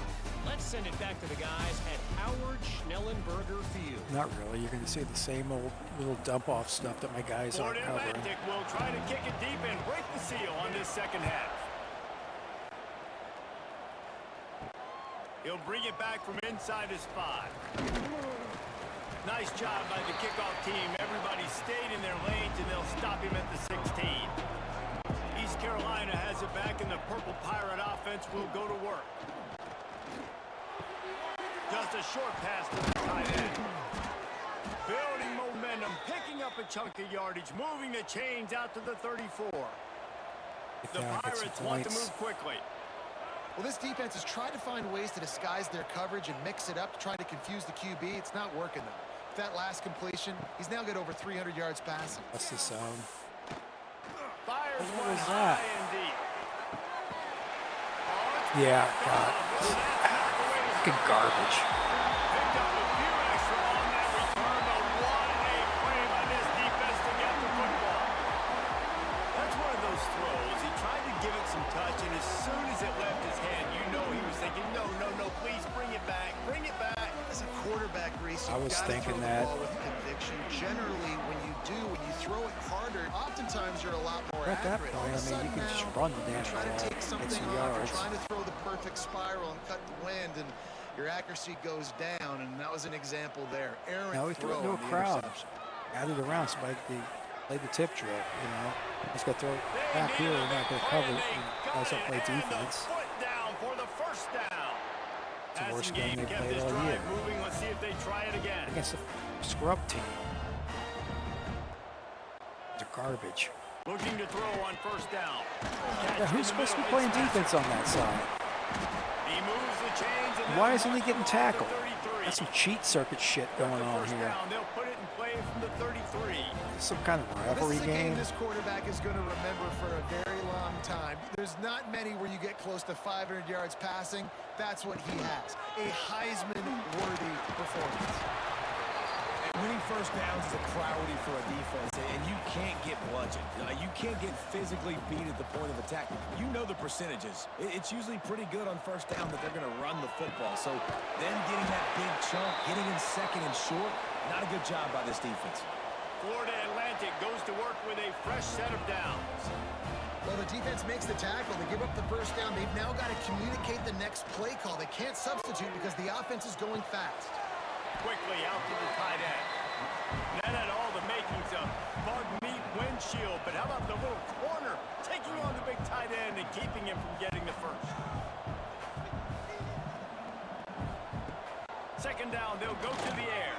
let's send it back to the guys at Howard Schnellenberger Field. Not really. You're going to see the same old little dump-off stuff that my guys aren't Florida covering. Atlantic will try to kick it deep and break the seal on this second half. He'll bring it back from inside his 5. Nice job by the kickoff team. Everybody stayed in their lanes, and they'll stop him at the 16. East Carolina has it back, and the Purple Pirate offense will go to work. Just a short pass to the tight end. Building momentum, picking up a chunk of yardage, moving the chains out to the 34. Get The down, get some Pirates want to points. move quickly. Well, this defense has tried to find ways to disguise their coverage and mix it up to try to confuse the QB. It's not working, though. With that last completion, he's now got over 300 yards passing. What's the zone? Fires What one was high that? and deep. Yeah, God. Fucking garbage. Picked up a few extra on that return, but what a play by this defense to get the football. That's one of those throws. He tried to give it some touch, and as soon as it left his hand, you know he was thinking, no, please bring it back, bring it back. As a quarterback, Reese, I was thinking throw that. the ball with conviction. Generally, when you throw it harder, oftentimes you're a lot more At that accurate. point, All of a I mean, you sudden can just now, run the damn try to ball, take get something some off, you're yards. trying to throw the perfect spiral and cut the wind, and your accuracy goes down, and that was an example there. Errant Now we threw it throw into a in the crowd. interception. Added around, so like play the tip drill, you know. Just got to throw it back here, we're not going to cover it. And also play defense. Foot down for the first down. It's the worst game Passing they've kept played this all drive year. moving. Let's see if they try it again. Against a scrub team. They're garbage. Looking to throw on first down. Yeah, who's supposed to be playing defense on that side? He moves the chains and Why they'll isn't he march getting along tackled? the 33. That's some cheat circuit shit going With the on first here. down, they'll put it in play from the 33. Some kind of This rivalry is a game game. this quarterback is going to remember for a very long time. There's not many where you get close to 500 yards passing. That's what he has. A Heisman-worthy performance. Winning first downs is a priority for a defense, and you can't get bludgeoned. You can't get physically beat at the point of attack. You know the percentages. It's usually pretty good on first down that they're going to run the football. So them getting that big chunk, getting in second and short, not a good job by this defense. Florida Atlantic goes to work with a fresh set of downs. Well, the defense makes the tackle. They give up the first down. They've now got to communicate the next play call. They can't substitute because the offense is going fast. Quickly out to the tight end. That had all the makings of bug meat windshield, but how about the little corner taking on the big tight end and keeping him from getting the first? Second down, they'll go to the air.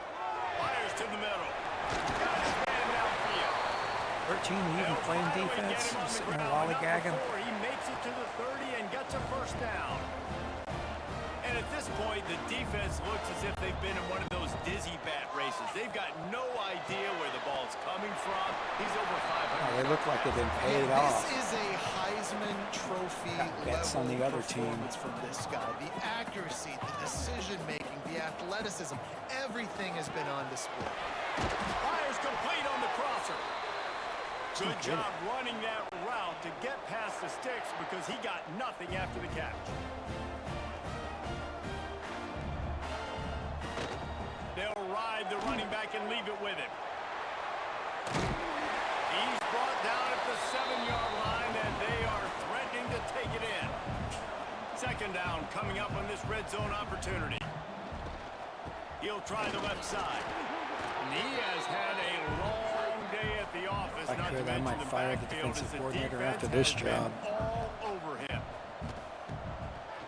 Fires to the middle. Got his man downfield. 13 even playing defense. Just sitting there lollygagging. He makes it to the 30 and gets a first down. And at this point, the defense looks as if they've been in one of those dizzy bat races. They've got no idea where the ball's coming from. He's over 500. Oh, they look like they've been paid Yeah, off. This is a Heisman Trophy Got bets on level the other team. performance from this guy. The accuracy, the decision-making, the athleticism, everything has been on display. Fires complete on the crosser. Good job running that route to get past the sticks because he got nothing after the catch. They'll ride the running back and leave it with him. He's brought down at the 7-yard line, and they are threatening to take it in. Second down coming up on this red zone opportunity. He'll try the left side. And he has had a long day at the office. If I not to could, I mention might the fire the backfield defensive as the coordinator defense after this has been job. all over him.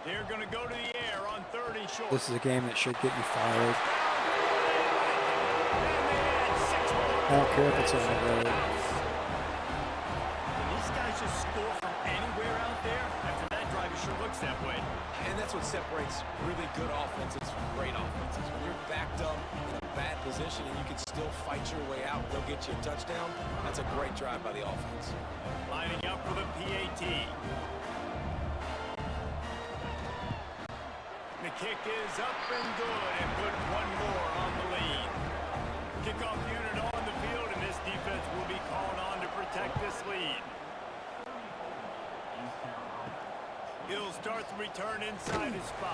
They're going to go to the air on third and short. This is a game that should get you fired. I don't care if it's on the road. Can these guys just score from anywhere out there? After that drive, it sure looks that way. And that's what separates really good offenses from great offenses. When you're backed up in a bad position and you can still fight your way out, they'll get you a touchdown. That's a great drive by the offense. Lining up for the PAT. The kick is up and good, and put one more on the lead. Kickoff unit on the field, and this defense will be called on to protect this lead. He'll start the return inside his 5.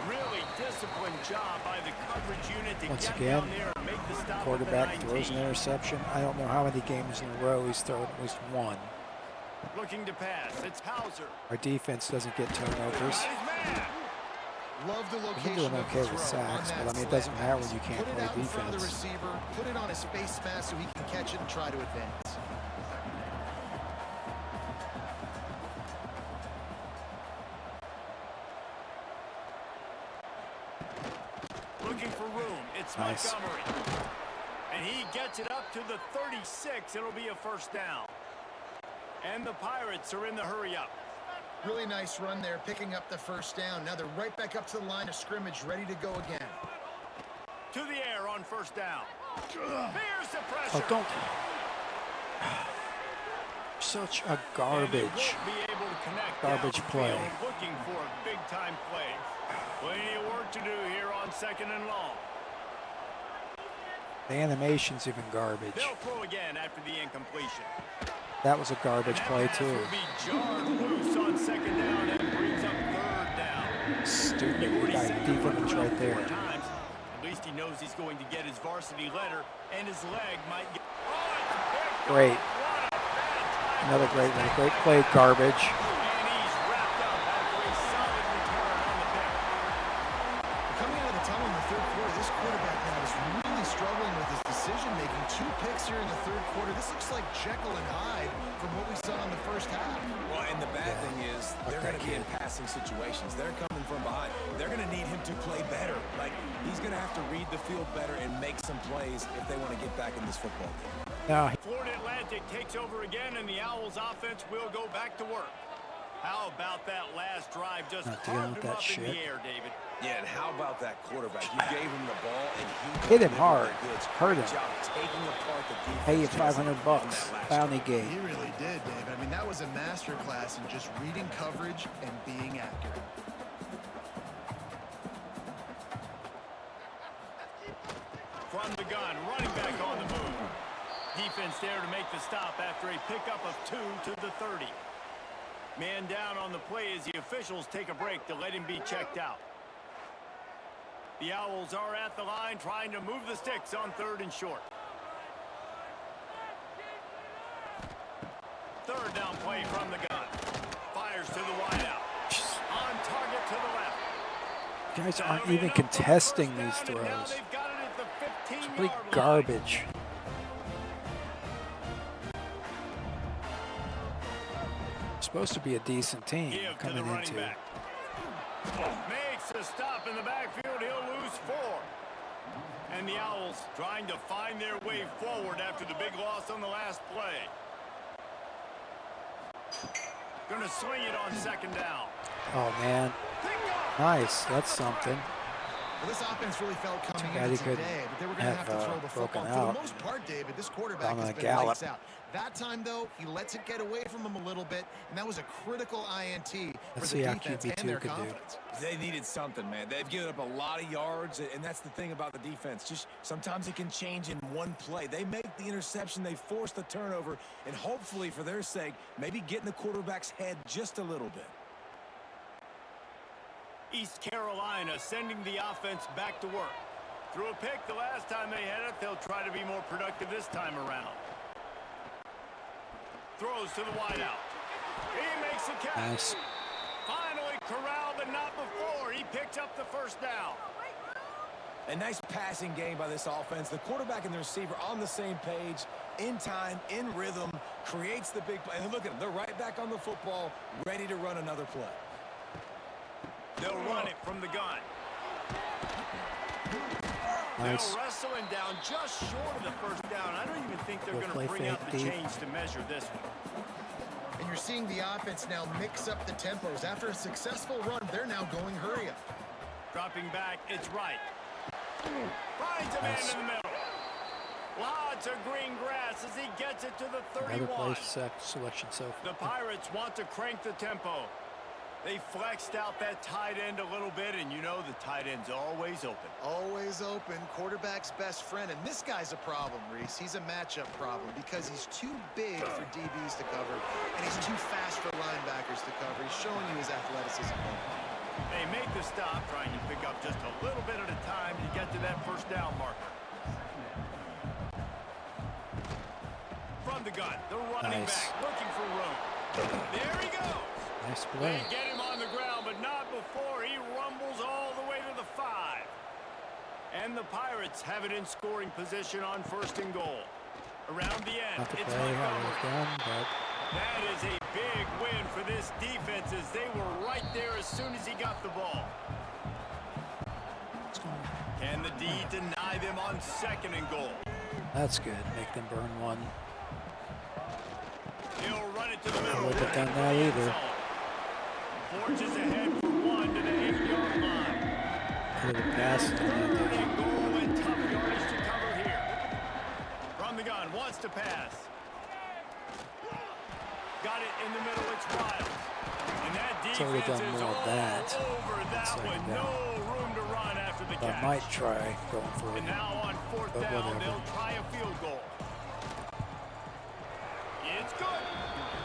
Really disciplined job by the coverage unit to Once get again, down there and make the stop Quarterback at the throws an 19. interception. I don't know how many games in a row he's thrown at least one. Looking to pass. It's Hauser. Our defense doesn't get turnovers. Got his man. Love the We've been location doing of okay the with throw on sacks, that but I mean, it slant doesn't matter when pass. you can't Put it play out in front of the defense. receiver, put it on his face mask so he can catch it and try to advance. Looking for room. It's Nice. Montgomery. And he gets it up to the 36. It'll be a first down. And the Pirates are in the hurry-up. Really nice run there, picking up the first down. Now they're right back up to the line of scrimmage, ready to go again. To the air on first down. Here's the pressure. Oh, don't. Such a garbage play. Looking for a big-time play. Plenty of work to do here on 2nd and long. The animation's even garbage. They'll throw again after the incompletion. That was a garbage play too. Will be jarred loose on 2nd down and brings up 3rd down. Stupid guy defense right there. Times. At least he knows he's going to get his varsity letter, and his leg might get. Great. Another great one. Great play, garbage. And he's wrapped up after a solid return on the pick. Coming out of the tunnel in the 3rd quarter, this quarterback now is really struggling with his decision-making. 2 picks here in the 3rd quarter. This looks like Jekyll and Hyde from what we saw in the first half. Well, and the bad thing is they're going to be in passing situations. They're coming from behind. They're going to need him to play better. Like, he's going to have to read the field better and make some plays if they want to get back in this football game. Now, Florida Atlantic takes over again, and the Owls offense will go back to work. How about that last drive? Just carved him up in the air, David. Yeah, and how about that quarterback? You gave him the ball, and he hit him hard. Hurt him. Job taking apart the defense. Pay you $500. Bounty game. He really did, David. I mean, that was a masterclass in just reading coverage and being accurate. From the gun, running back on the move. Defense there to make the stop after a pickup of 2 to the 30. Man down on the play as the officials take a break to let him be checked out. The Owls are at the line trying to move the sticks on 3rd and short. 3rd down play from the gun. Fires to the wideout. On target to the left. You guys aren't even contesting these throws. Complete garbage. Supposed to be a decent team coming into. Makes a stop in the backfield. He'll lose 4. And the Owls trying to find their way forward after the big loss on the last play. Going to swing it on 2nd down. Oh man, nice. That's something. Well, this offense really felt coming Too bad in he today, couldn't but they were going to have to throw the football. broken For out. the most part, David, this quarterback On has a been gallop. lights out. That time, though, he lets it get away from him a little bit, and that was a critical INT for Let's the see how defense and QB2 their can do. confidence. They needed something, man. They've given up a lot of yards, and that's the thing about the defense. Just sometimes it can change in one play. They make the interception, they force the turnover, and hopefully, for their sake, maybe get in the quarterback's head just a little bit. East Carolina sending the offense back to work. Threw a pick the last time they had it. They'll try to be more productive this time around. Throws to the wideout. He makes a catch. Nice. Finally corralled, but not before. He picked up the 1st down. A nice passing game by this offense. The quarterback and the receiver on the same page, in time, in rhythm, creates the big play. And look at them. They're right back on the football, ready to run another play. They'll run it from the gun. Nice. They'll wrestle him down just short of the 1st down. I don't even think they're We'll going play to bring out the fake deep. chains to measure this one. And you're seeing the offense now mix up the tempos. After a successful run, they're now going hurry up. Dropping back, it's right. Finds a man Nice. in the middle. Lots of green grass as he gets it to the 31. Another place selection so The Pirates want to crank the tempo. They flexed out that tight end a little bit, and you know the tight end's always open. Always open, quarterback's best friend. And this guy's a problem, Reese. He's a matchup problem because he's too big for DBs to cover, and he's too fast for linebackers to cover. He's showing you his athleticism. They make the stop, trying to pick up just a little bit at a time to get to that 1st down marker. From the gun, the running back looking for room. There he goes. nice play. They get him on the ground, but not before he rumbles all the way to the 5. And the Pirates have it in scoring position on 1st and goal. Around the end, Not the it's play how it was Montgomery. done, but That is a big win for this defense as they were right there as soon as he got the ball. Can the D deny them on 2nd and goal? that's good. Make them burn one. He'll run it to the middle. I wouldn't have done that either. Forges ahead for 1 to the 8-yard line. Could have passed it. Third and goal and tough yardage to cover here. From the gun, wants to pass. Got it in the middle, it's Wild. And that So we've defense done is more of all that. over that Second one. down. No room to run after the I catch. might try going for it. And now on 4th But down, whatever. they'll try a field goal. It's good.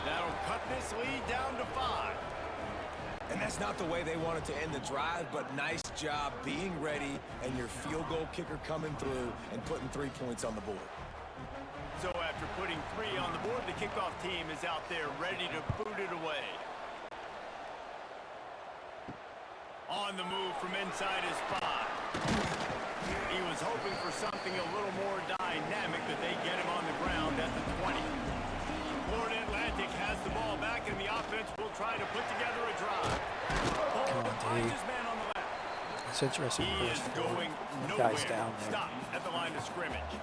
That'll cut this lead down to 5. And that's not the way they wanted to end the drive, but nice job being ready and your field goal kicker coming through and putting 3 points on the board. So after putting 3 on the board, the kickoff team is out there ready to boot it away. On the move from inside his 5. He was hoping for something a little more dynamic, but they get him on the ground at the 20. Florida Atlantic has the ball back, and the offense will try to put together a drive. Come on, Finds D. his man on the left. It's interesting. He is First going guys nowhere. down there. Stop at the line of scrimmage.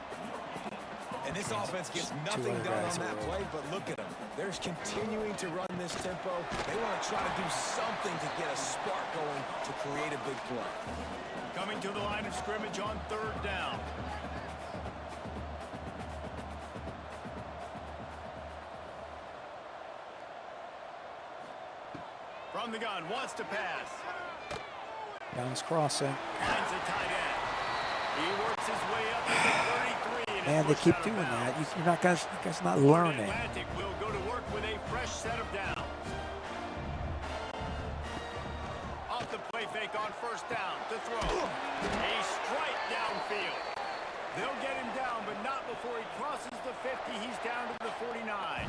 And this offense gets nothing other done guys on that are play, but look at them. They're continuing to run this tempo. They want to try to do something to get a spark going to create a big play. Coming to the line of scrimmage on 3rd down. From the gun, wants to pass. Downs crossing. Finds a tight end. He works his way up to the 33. And Man, they is keep pushed out of doing that. bounds. You're not guys not Florida learning. Atlantic will go to work with a fresh set of downs. Off the play fake on 1st down to throw. A strike downfield. They'll get him down, but not before he crosses the 50. He's down to the 49.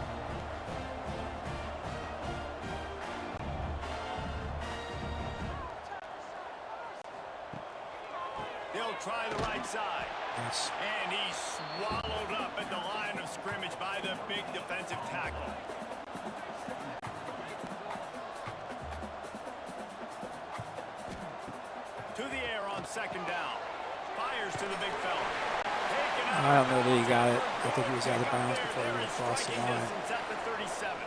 They'll try the right side. Yes. And he's swallowed up at the line of scrimmage by the big defensive tackle. To the air on 2nd down. Fires to the big fella. Taken out. I don't know that he got it. I think he was out of bounds before he would cross the line. Distance at the 37.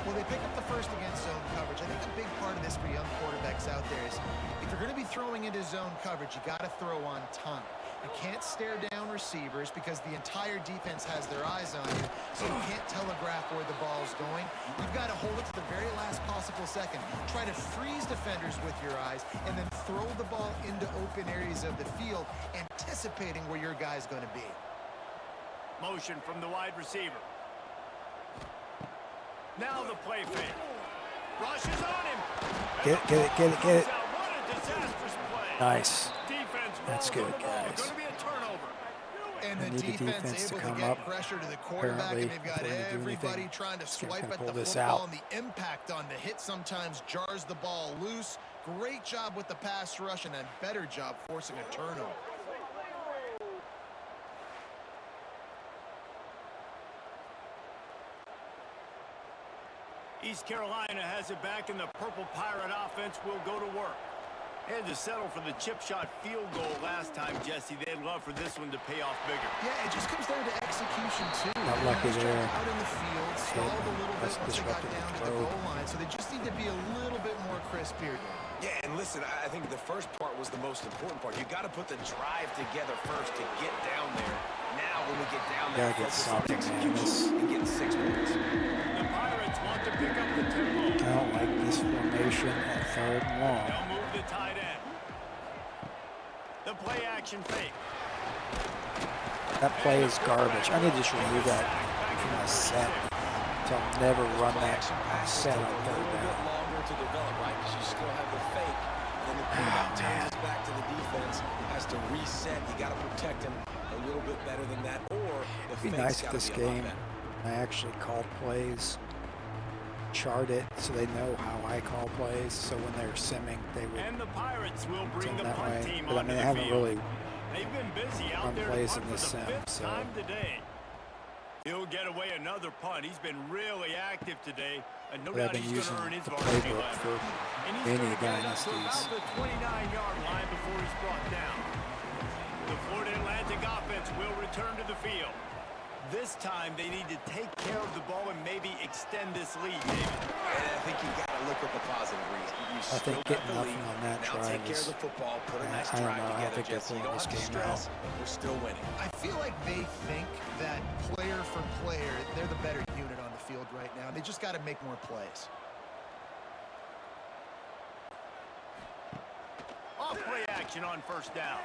Well, they pick up the first against zone coverage. I think a big part of this for young quarterbacks out there is if you're going to be throwing into zone coverage, you got to throw on time. You can't stare down receivers because the entire defense has their eyes on you, so you can't telegraph where the ball's going. You've got to hold it to the very last possible second. Try to freeze defenders with your eyes and then throw the ball into open areas of the field, anticipating where your guy's going to be. Motion from the wide receiver. Now the play fake. Rushes on him. Get it. What a disastrous play. Nice. Defense That's rolls good, the ball. guys. Going to be a turnover. And They the need the defense defense to able to come get up, pressure to the quarterback, apparently, and they've got before they do everybody anything. trying to Just gonna swipe kinda at the pull this football, out. and the impact on the hit sometimes jars the ball loose. Great job with the pass rush, and a better job forcing a turnover. East Carolina has it back, and the Purple Pirate offense will go to work. They had to settle for the chip shot field goal last time, Jesse. They'd love for this one to pay off bigger. Yeah, it just comes down to execution, too. Not lucky Nice job there. out in the field, stalled a little bit That's once they got disrupted down to the the throw. goal line, so they just need to be a little bit more crisp here. Yeah, and listen, I think the first part was the most important part. You got to put the drive together first to get down there. Now, when we get down there, Gotta get focus on something, man. execution and getting 6 points. The Pirates want to pick up the tempo. I don't like this formation at 3rd and long. They'll move the tight end. The play action fake. That play is garbage. I need to just remove that from my set. So I'll never run that set on A 3rd little bit down. longer to develop, right? Because you still have the fake. And then the quarterback turns it back to the defense, has to reset. You got to protect him a little bit better than that, or the It'd be fake's nice gotta if this be a lot game better. I actually call plays, chart it so they know how I call plays. So when they're simming, they would And the Pirates will bring send the that punt way. team But I onto mean, the they haven't field. really They've been busy out run there to plays punt in for this the sim, 5th so- time today. He'll get away another punt. He's been really active today. And no But I've doubt been he's using going to earn his the varsity playbook letter. for And he's many going to get it up to dynasties. about the 29-yard line before he's brought down. The Florida Atlantic offense will return to the field. This time they need to take care of the ball and maybe extend this lead, David. And I think you got to look at the positive reason. You I still think got getting the nothing lead. on that Now drive take care is, of the football, put a nice I don't drive know, I together, think they're Jesse. You pulling don't this have to game out. stress. We're still winning. I feel like they think that player for player, they're the better unit on the field right now. They just got to make more plays. Off play action on first down.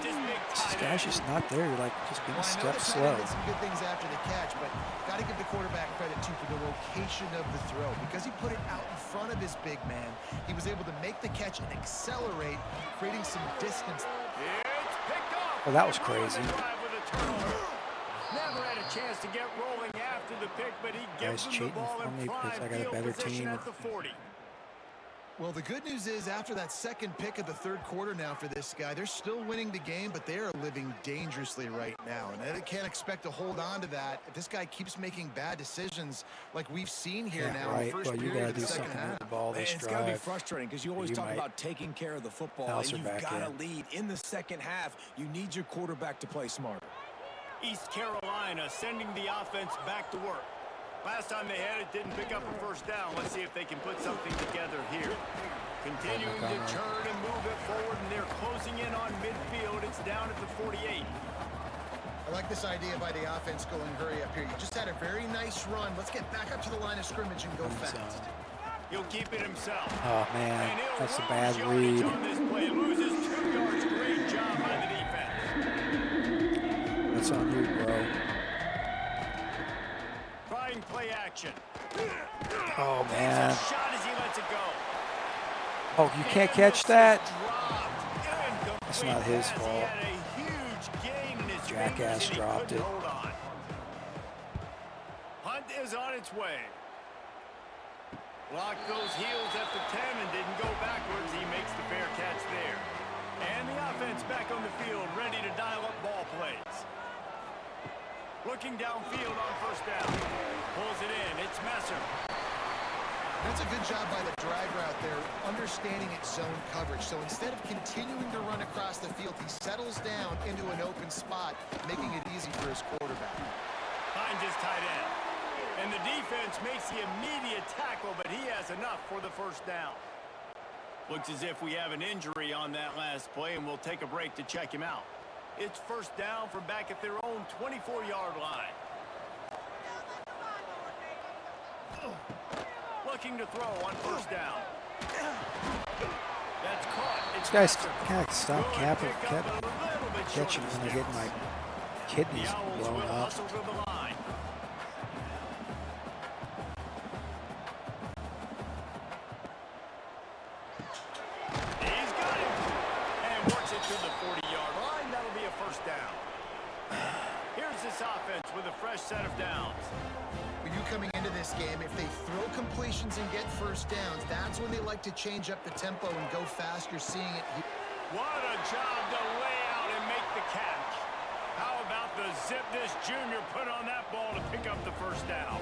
This guy's just not there. You're like, just being a step Well, slow. did some good things after the catch, but got to give the quarterback credit, too, for the location of the throw. Because he put it out in front of his big man, he was able to make the catch and accelerate, creating some distance. It's picked off. Well, that was crazy. Never had a chance to get rolling after the pick, but he gives Guys them the cheating ball for in me because prime I got a field better position team. at the 40. Well, the good news is after that second pick of the third quarter now for this guy, they're still winning the game, but they are living dangerously right now. And they can't expect to hold on to that if this guy keeps making bad decisions like we've seen here Yeah, now in right. the first Well, you period gotta of the do second something half. with the ball this It's got to be drive. frustrating because you always You talk might about taking care of the football, bounce and her you've back got to in. lead in the second half. You need your quarterback to play smarter. East Carolina sending the offense back to work. Last time they had it, didn't pick up a first down. Let's see if they can put something together here. Continuing to turn and move it forward, and they're closing in on midfield. It's down at the 48. I like this idea by the offense going hurry up here. You just had a very nice run. Let's get back up to the line of scrimmage and go fast. He'll keep it himself. Oh, man. And he'll That's a lose bad yardage read. on this play. Loses 2 yards. Great job by the defense. That's on you, bro. Trying play action. Oh, man. Shot as he lets it go. Oh, you can't catch that? It's not his fault. Jackass dropped it. Hunt is on its way. Locked those heels at the 10 and didn't go backwards. He makes the fair catch there. And the offense back on the field, ready to dial up ball plays. Looking downfield on first down. Pulls it in. It's Messer. That's a good job by the drag route there, understanding its zone coverage. So instead of continuing to run across the field, he settles down into an open spot, making it easy for his quarterback. Finds his tight end. And the defense makes the immediate tackle, but he has enough for the first down. Looks as if we have an injury on that last play, and we'll take a break to check him out. It's first down from back at their own 24-yard line. Looking to throw on first down. That's caught. These guys can't stop catching when they're getting my kidneys blown up. He's got it. And works it to the 40-yard line. That'll be a first down. Here's this offense with a fresh set of downs. For you coming into this game, if they throw completions and get first downs, that's when they like to change up the tempo and go fast. You're seeing it here. What a job to lay out and make the catch. How about the zip this junior put on that ball to pick up the first down?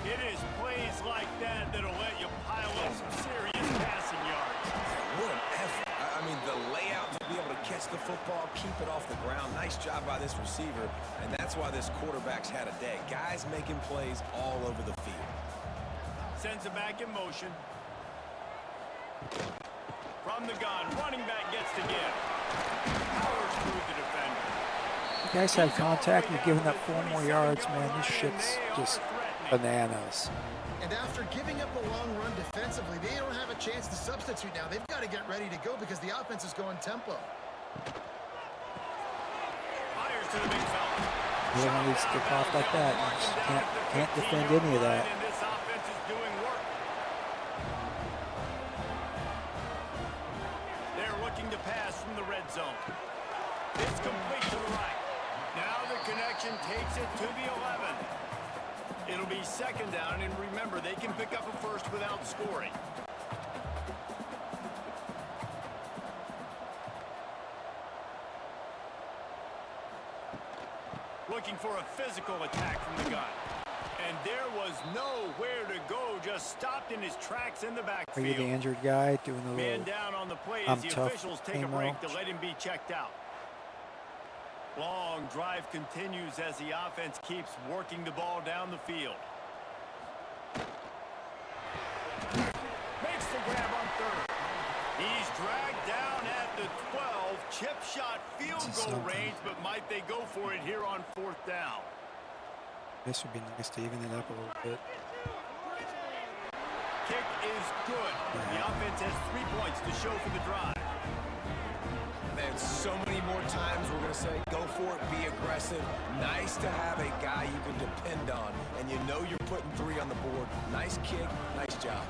It is plays like that that'll let you pile up some serious passing yards. What an effort. I mean, the layout to be able to catch the football, keep it off the ground. Nice job by this receiver, and that's why this quarterback's had a day. Guys making plays all over the field. Sends it back in motion. From the gun, running back gets to give. Powers through the defender. You guys had contact, you're giving up 4 more yards, man. This shit's just bananas. And after giving up a long run defensively, they don't have a chance to substitute now. They've got to get ready to go because the offense is going tempo. Fires to the big fella. You don't need to skip off like that. You just can't defend any of that. And this offense is doing work. They're looking to pass from the red zone. It's complete to the right. Now the connection takes it to the 11. It'll be second down, and remember, they can pick up a first without scoring. Looking for a physical attack from the gun. And there was nowhere to go, just stopped in his tracks in the backfield. Are you the injured guy doing the Man little down on the play I'm as the tough officials take a emo? break to let him be checked out. Long drive continues as the offense keeps working the ball down the field. Makes the grab on third. He's dragged down at the 12. Chip shot field goal range, but might they go for it here on fourth down? This would be nice to even it up a little bit. Kick is good. The offense has 3 points to show for the drive. Man, so many more times we're going to say, go for it, be aggressive. Nice to have a guy you can depend on, and you know you're putting 3 on the board. Nice kick, nice job.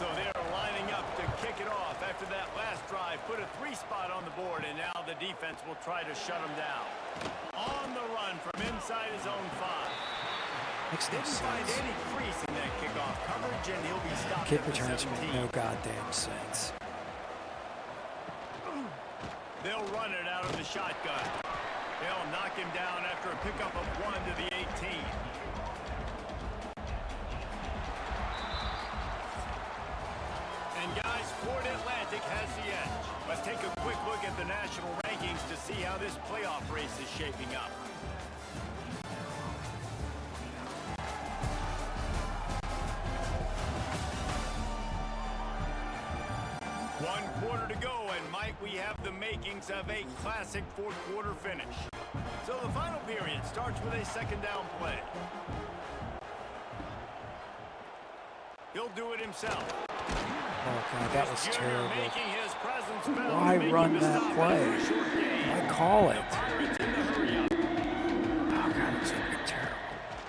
So they're lining up to kick it off after that last drive. Put a 3 spot on the board, and now the defense will try to shut them down. On the run from inside his own 5. Didn't find any crease in that kickoff coverage, and he'll be stopped Kick at the returns 17. make no goddamn sense. They'll run it out of the shotgun. They'll knock him down after a pickup of 1 to the 18. And guys, Florida Atlantic has the edge. Let's take a quick look at the national rankings to see how this playoff race is shaping up. One quarter to go, and might we have the makings of a classic fourth quarter finish. So the final period starts with a second down play. He'll do it himself. Oh god, that was terrible. Making his presence felt, Why making run the that stop play? after a short gain. Why call it? Pirates in the hurry-up. Oh god, it was fucking terrible.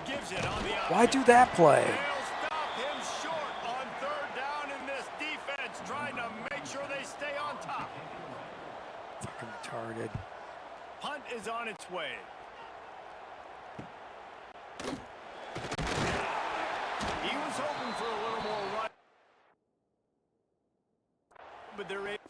Gives it on the Why do that play? They'll stop him short on third down in this defense, trying to make sure they stay on top. Fucking retarded. Punt is on its way. He was hoping for a little more run, but they're able.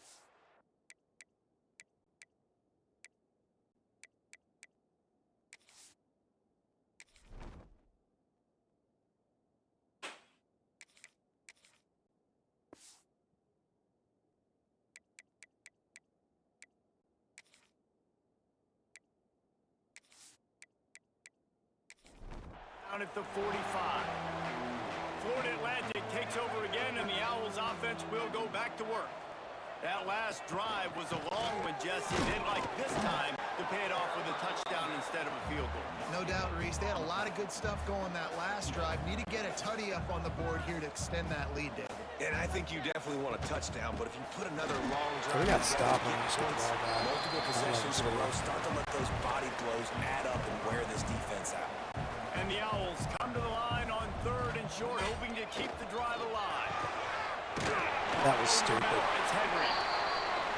Down at the 45. Florida Atlantic takes over again, and the Owls offense will go back to work. That last drive was a long one, Jesse. They'd like this time to pay it off with a touchdown instead of a field goal. No doubt, Reese. They had a lot of good stuff going that last drive. Need to get a tutty up on the board here to extend that lead, David. And I think you definitely want a touchdown, but if you put another long So drive, we got to stop him. multiple possessions in a row, start to let those body blows add up and wear this defense out. And the Owls come to the line on third and short, hoping to keep the drive alive. That was stupid. It's Henry.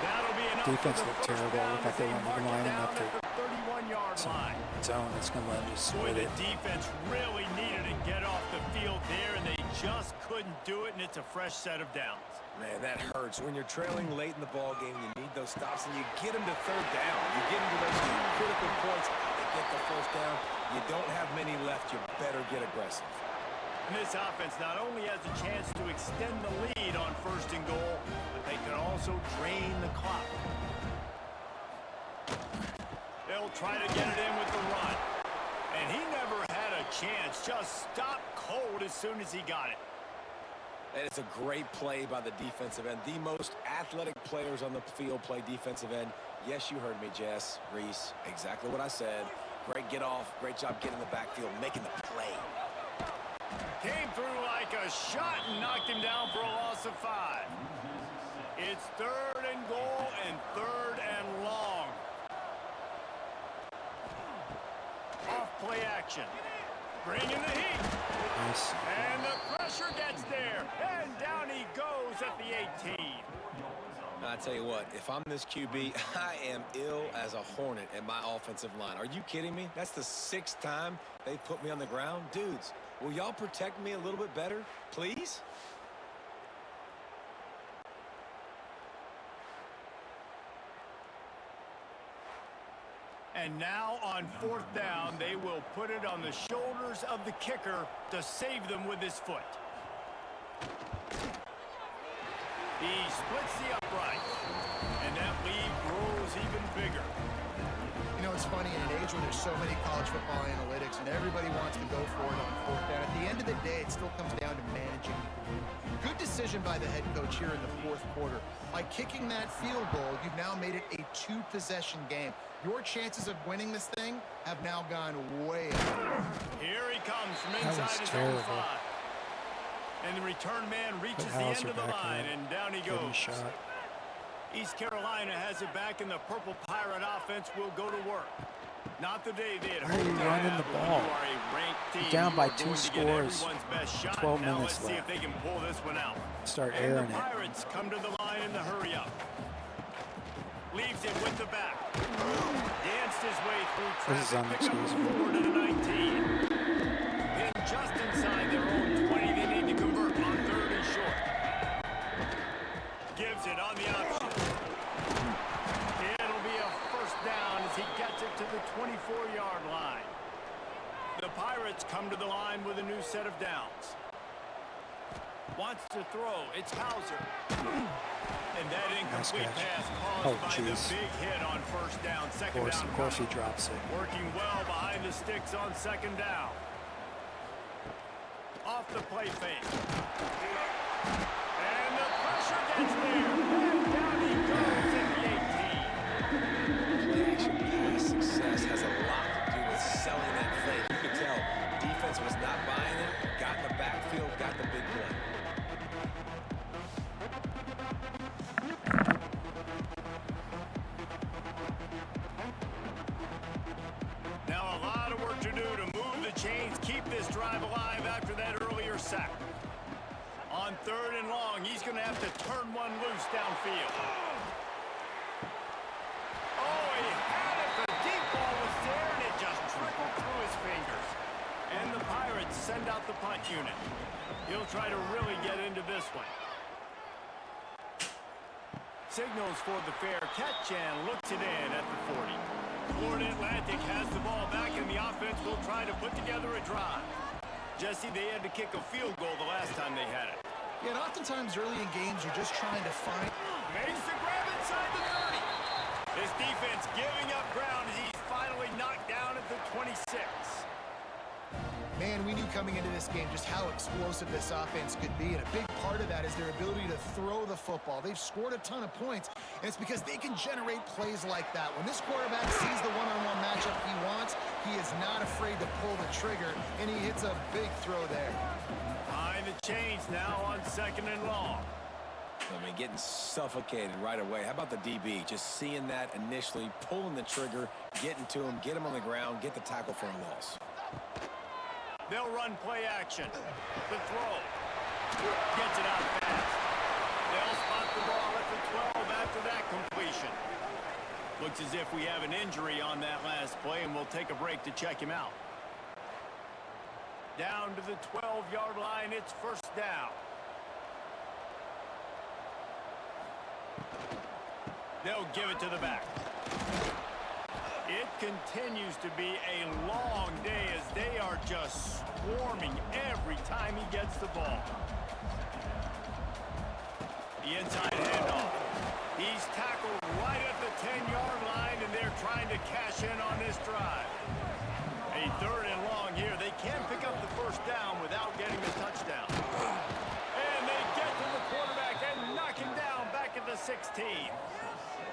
That'll be enough. Defense looked terrible. Looked like they weren't even lining up to 31-yard line. zone. It's going to let them just Boy, split the it. defense really needed to get off the field there, and they just couldn't do it, and it's a fresh set of downs. Man, that hurts. When you're trailing late in the ball game, you need those stops, and you get them to third down. You get them to those two critical points. They get the first down. You don't have many left. You better get aggressive. And this offense not only has a chance to extend the lead on first and goal, but they can also drain the clock. They'll try to get it in with the run. And he never had a chance. Just stopped cold as soon as he got it. And it's a great play by the defensive end. The most athletic players on the field play defensive end. Yes, you heard me, Jess, Reese. Exactly what I said. Great get off. Great job getting in the backfield, making the play. Came through like a shot and knocked him down for a loss of 5. It's third and goal and third and long. Off play action. Bringing the heat. Nice. And the pressure gets there. And down he goes at the 18. I tell you what, if I'm this QB, I am ill as a hornet at my offensive line. Are you kidding me? That's the 6th time they've put me on the ground. Dudes, will y'all protect me a little bit better, please? And now on fourth down, they will put it on the shoulders of the kicker to save them with his foot. He splits the upright, and that lead grows even bigger. You know, it's funny, in an age where there's so many college football analytics and everybody wants to go for it on fourth down, at the end of the day, it still comes down to managing the game. Good decision by the head coach here in the fourth quarter. By kicking that field goal, you've now made it a two-possession game. Your chances of winning this thing have now gone way up. Here he comes from inside his own 5. And the return man reaches the end of the line, and down he goes. Shot. East Carolina has it back, and the Purple Pirate offense will go to work. Not the day they had Why are you hoped to running have, the but ball? you are a ranked team. You're down by You are 2 going to get scores, everyone's best shot. 12 Now minutes let's see if left. they can pull this one out. Start And airing the it. Pirates come to the line in the hurry up. Leaves it with the back. Danced his way through traffic. This is Pick up unexcusable. 4 to the 19. Pinned just inside their own 20. They need to convert on 3rd and short. Gives it on the option. It'll be a first down as he gets it to the 24-yard line. The Pirates come to the line with a new set of downs. Wants to throw. It's Hauser. And that incomplete pass caused by the big hit on first down. Second down. Of course he drops it. Working well behind the sticks on second down. Off the play fake. And the pressure gets there. And down he goes at the 18. Play action pass success has a lot to do with selling that fake. You could tell defense was not buying it, got in the backfield, got the big play. Now a lot of work to do to move the chains, keep this drive alive after that earlier sack. On 3rd and long, he's going to have to turn one loose downfield. Oh, he had it. The deep ball was there, and it just trickled through his fingers. And the Pirates send out the punt unit. He'll try to really get into this one. Signals for the fair catch and looks it in at the 40. Florida Atlantic has the ball back, and the offense will try to put together a drive. Jesse, they had to kick a field goal the last time they had it. Yeah, and oftentimes early in games, you're just trying to find... Makes the grab inside the 30. This defense giving up ground as he's finally knocked down at the 26. Man, we knew coming into this game just how explosive this offense could be, and a big part of that is their ability to throw the football. They've scored a ton of points, and it's because they can generate plays like that. When this quarterback sees the one-on-one matchup he wants, he is not afraid to pull the trigger, and he hits a big throw there. Behind the chains now on 2nd and long. I mean, getting suffocated right away. How about the DB? Just seeing that initially, pulling the trigger, getting to him, get him on the ground, get the tackle for a loss. They'll run play action. The throw. Gets it out fast. They'll spot the ball at the 12 after that completion. Looks as if we have an injury on that last play, and we'll take a break to check him out. Down to the 12-yard line, it's first down. They'll give it to the back. It continues to be a long day as they are just swarming every time he gets the ball. The inside handoff. He's tackled right at the 10-yard line, and they're trying to cash in on this drive. A 3rd and long here. They can pick up the first down without getting the touchdown. And they get to the quarterback and knock him down back at the 16.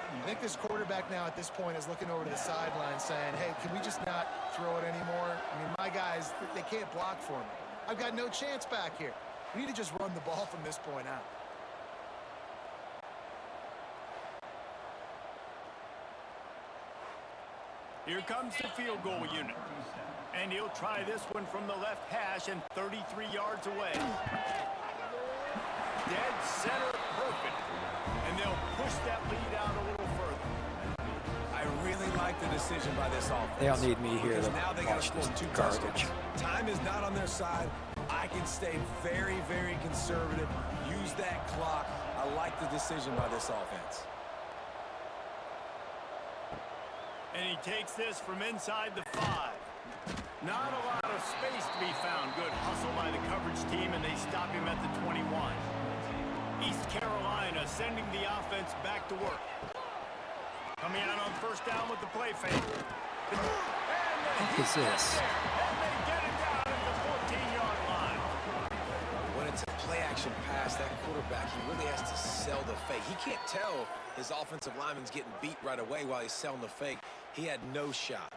I think this quarterback now at this point is looking over to the sideline saying, hey, can we just not throw it anymore? I mean, my guys, they can't block for me. I've got no chance back here. We need to just run the ball from this point out. Here comes the field goal unit. And he'll try this one from the left hash and 33 yards away. Dead center perfect. And they'll push that lead out a little further. I really like the decision by this offense. They don't need me here to now they got to watch score this 2 garbage. touchdowns. Time is not on their side. I can stay very, very conservative. Use that clock. I like the decision by this offense. And he takes this from inside the 5. Not a lot of space to be found. Good hustle by the coverage team, and they stop him at the 21. East Carolina sending the offense back to work. Coming out on first down with the play fake. What is this? And they get it down at the 14-yard line. When it's a play-action pass, that quarterback, he really has to sell the fake. He can't tell his offensive lineman's getting beat right away while he's selling the fake. He had no shot.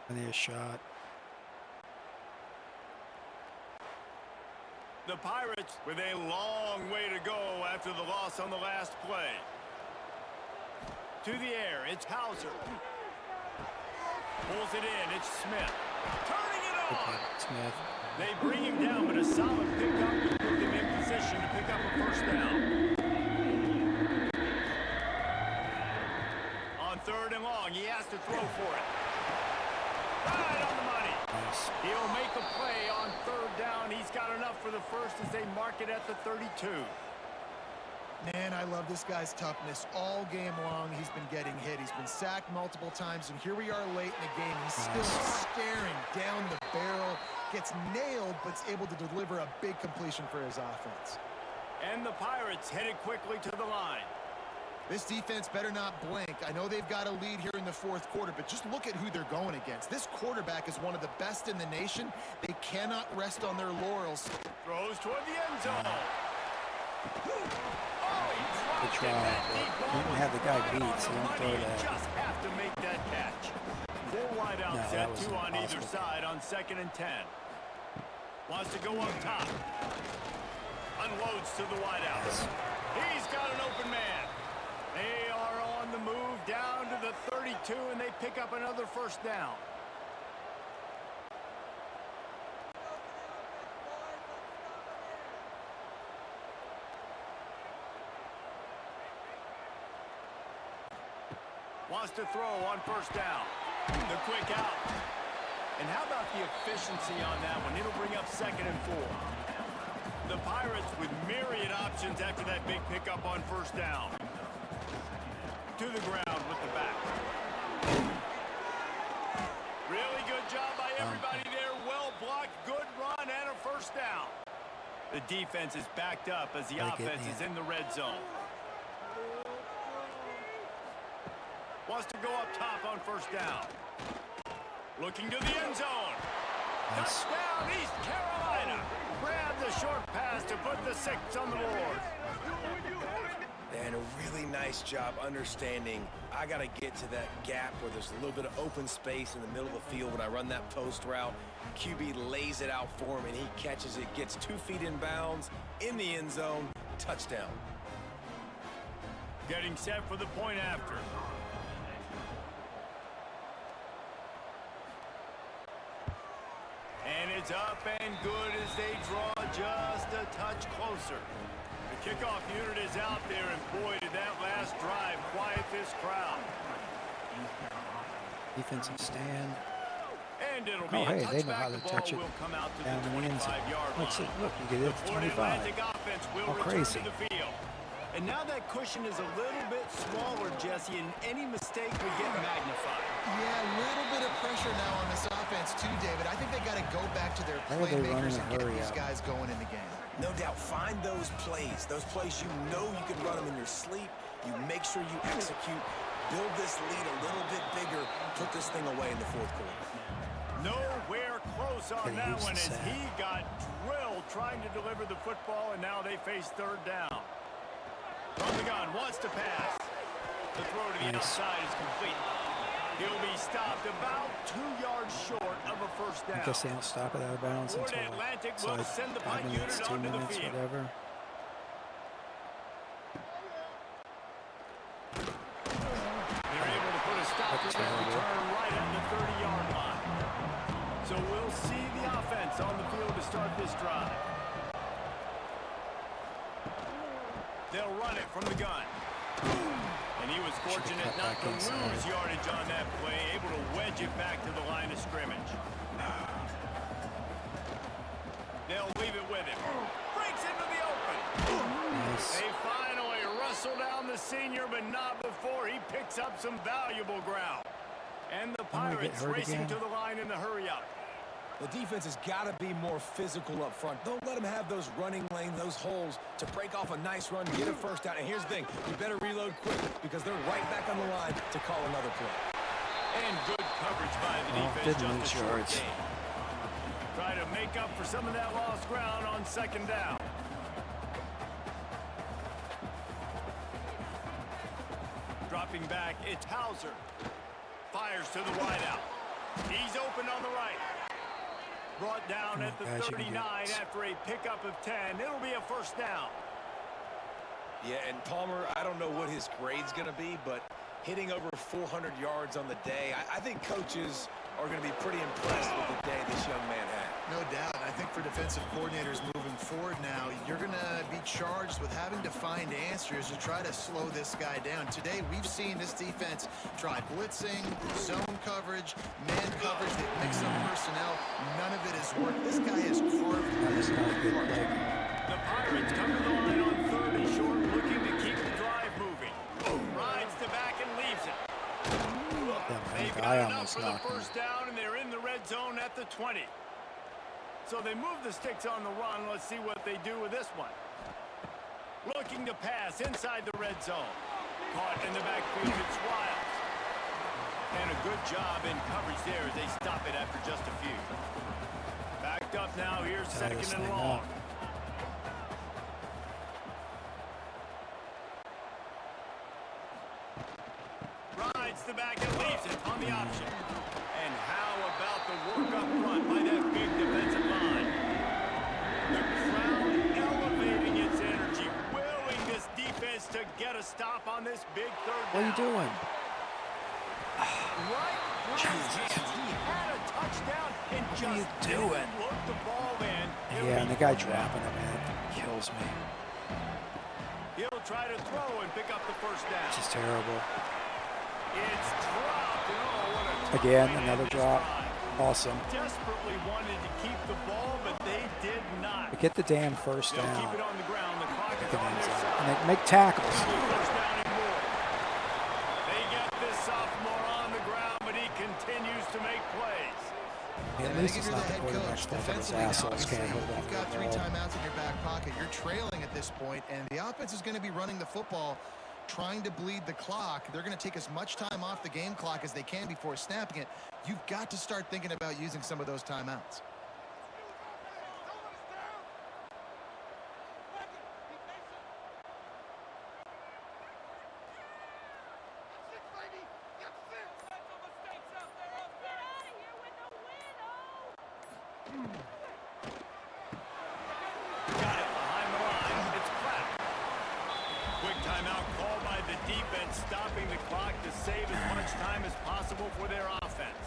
Plenty of shot. The Pirates with a long way to go after the loss on the last play. To the air, it's Hauser. Pulls it in, it's Smith. Turning it on! Smith. They bring him down, but a solid pickup to put them in position to pick up a first down. On third and long, he has to throw for it. Right on the money. Nice. He'll make a play on third down. He's got enough for the first as they mark it at the 32. Man, I love this guy's toughness. All game long, he's been getting hit. He's been sacked multiple times, and here we are late in the game. He's still staring down the barrel, gets nailed, but is able to deliver a big completion for his offense. And the Pirates headed quickly to the line. This defense better not blink. I know they've got a lead here in the fourth quarter, but just look at who they're going against. This quarterback is one of the best in the nation. They cannot rest on their laurels. Throws toward the end zone. Good try. You didn't have the guy beat, so don't throw that. Just have to make that catch. Four wideouts No, set, that was two on either impossible. side on 2nd and 10. Wants to go up top. Unloads to the wideouts. He's got an open man. They are on the move down to the 32, and they pick up another first down. Wants to throw on first down. The quick out. And how about the efficiency on that one? It'll bring up 2nd and 4. The Pirates with myriad options after that big pickup on first down. To the ground with the back. Really good job by everybody there. Well blocked, good run, and a first down. The defense is backed up as the offense is in the red zone. Wants to go up top on first down. Looking to the end zone. Nice. Touchdown, East Carolina. Grab the short pass to put the 6 on the board. And a really nice job understanding I got to get to that gap where there's a little bit of open space in the middle of the field when I run that post route. QB lays it out for him, and he catches it, gets 2 feet in bounds, in the end zone, touchdown. Getting set for the point after. And it's up and good as they draw just a touch closer. The kickoff unit is out there, and boy, did that last drive quiet this crowd. Defensive stand. And it'll be Oh, hey, a they know how touchback. to The touch ball it will come out to down the in the end zone. 25-yard line. Look, you get it The to Florida 25. Atlantic offense will How return crazy. to the field. And now that cushion is a little bit smaller, Jesse, and any mistake would get magnified. Yeah, a little bit of pressure now on this offense too, David. I think they got to go back to their How are they running playmakers a and get hurry these up? guys going in the game. No doubt, find those plays you know you can run them in your sleep. You make sure you execute, build this lead a little bit bigger, put this thing away in the fourth quarter. Nowhere close on Gotta that use one the as sack. he got drilled trying to deliver the football, and now they face third down. From the gun, wants to pass. The throw to the Nice. outside is complete. He'll be stopped about 2 yards short of a first down. I guess they don't stop it out of bounds Florida until Atlantic it's will like send the 5 punt minutes, unit 2 onto the minutes, field. whatever. They're able to put a stop to that Terrible. return right at the 30-yard line. So we'll see the offense on the field to start this drive. They'll run it from the gun. And he was fortunate cut not back to inside. lose yardage on that play, able to wedge it back to the line of scrimmage. They'll leave it with him. Breaks into the open. Nice. They finally wrestle down the senior, but not before he picks up some valuable ground. And the I'm gonna get Pirates hurt racing again. to the line in the hurry up. The defense has got to be more physical up front. Don't let them have those running lanes, those holes to break off a nice run, get a first down. And here's the thing, you better reload quick because they're right back on the line to call another play. And good coverage by the defense. Didn't lose yards. Try to make up for some of that lost ground on second down. Dropping back, it's Hauser. Fires to the wideout. He's open on the right. Brought down at the 39 after a pickup of 10. It'll be a first down. Yeah, and Palmer, I don't know what his grade's going to be, but hitting over 400 yards on the day, I think coaches are going to be pretty impressed with the day this young man had. No doubt. I think for defensive coordinators moving forward now, you're going to be charged with having to find answers to try to slow this guy down. Today, we've seen this defense try blitzing, zone coverage, man coverage. They mix up personnel. None of it has worked. This guy is carved. The Pirates come to the line on 3rd and short, looking to keep the drive moving. Rides to back and leaves it. They've got enough for the first down, and they're in the red zone at the 20. So they move the sticks on the run. Let's see what they do with this one. Looking to pass inside the red zone. Caught in the backfield, it's Wiles. And a good job in coverage there as they stop it after just a few. Backed up now, here's second and long. Rides the back and leaves it on the option. And how about the work up front by that big defensive line? The crowd elevating its energy, willing this defense to get a stop on this big third down. What are you doing? Right through his hands. He had a touchdown and just didn't look the ball in. Yeah, and the guy dropping it, man, kills me. He'll try to throw and pick up the first down. This is terrible. It's dropped. Oh, what a Again, another drop. Awesome. Desperately wanted to keep the ball, but they did not. But get the damn first They'll down. keep it on the ground. The clock is on their side. And they make tackles. First down and more. They get this sophomore on the ground, but he continues to make plays. At least it's not the quarterback's fault that his assholes can't hold on to You've got the 3 ball. timeouts in your back pocket. You're trailing at this point, and the offense is going to be running the football, trying to bleed the clock. They're going to take as much time off the game clock as they can before snapping it. You've got to start thinking about using some of those timeouts. Got it behind the line. It's Platt. Quick timeout called by the defense, stopping the clock to save as much time as possible for their offense.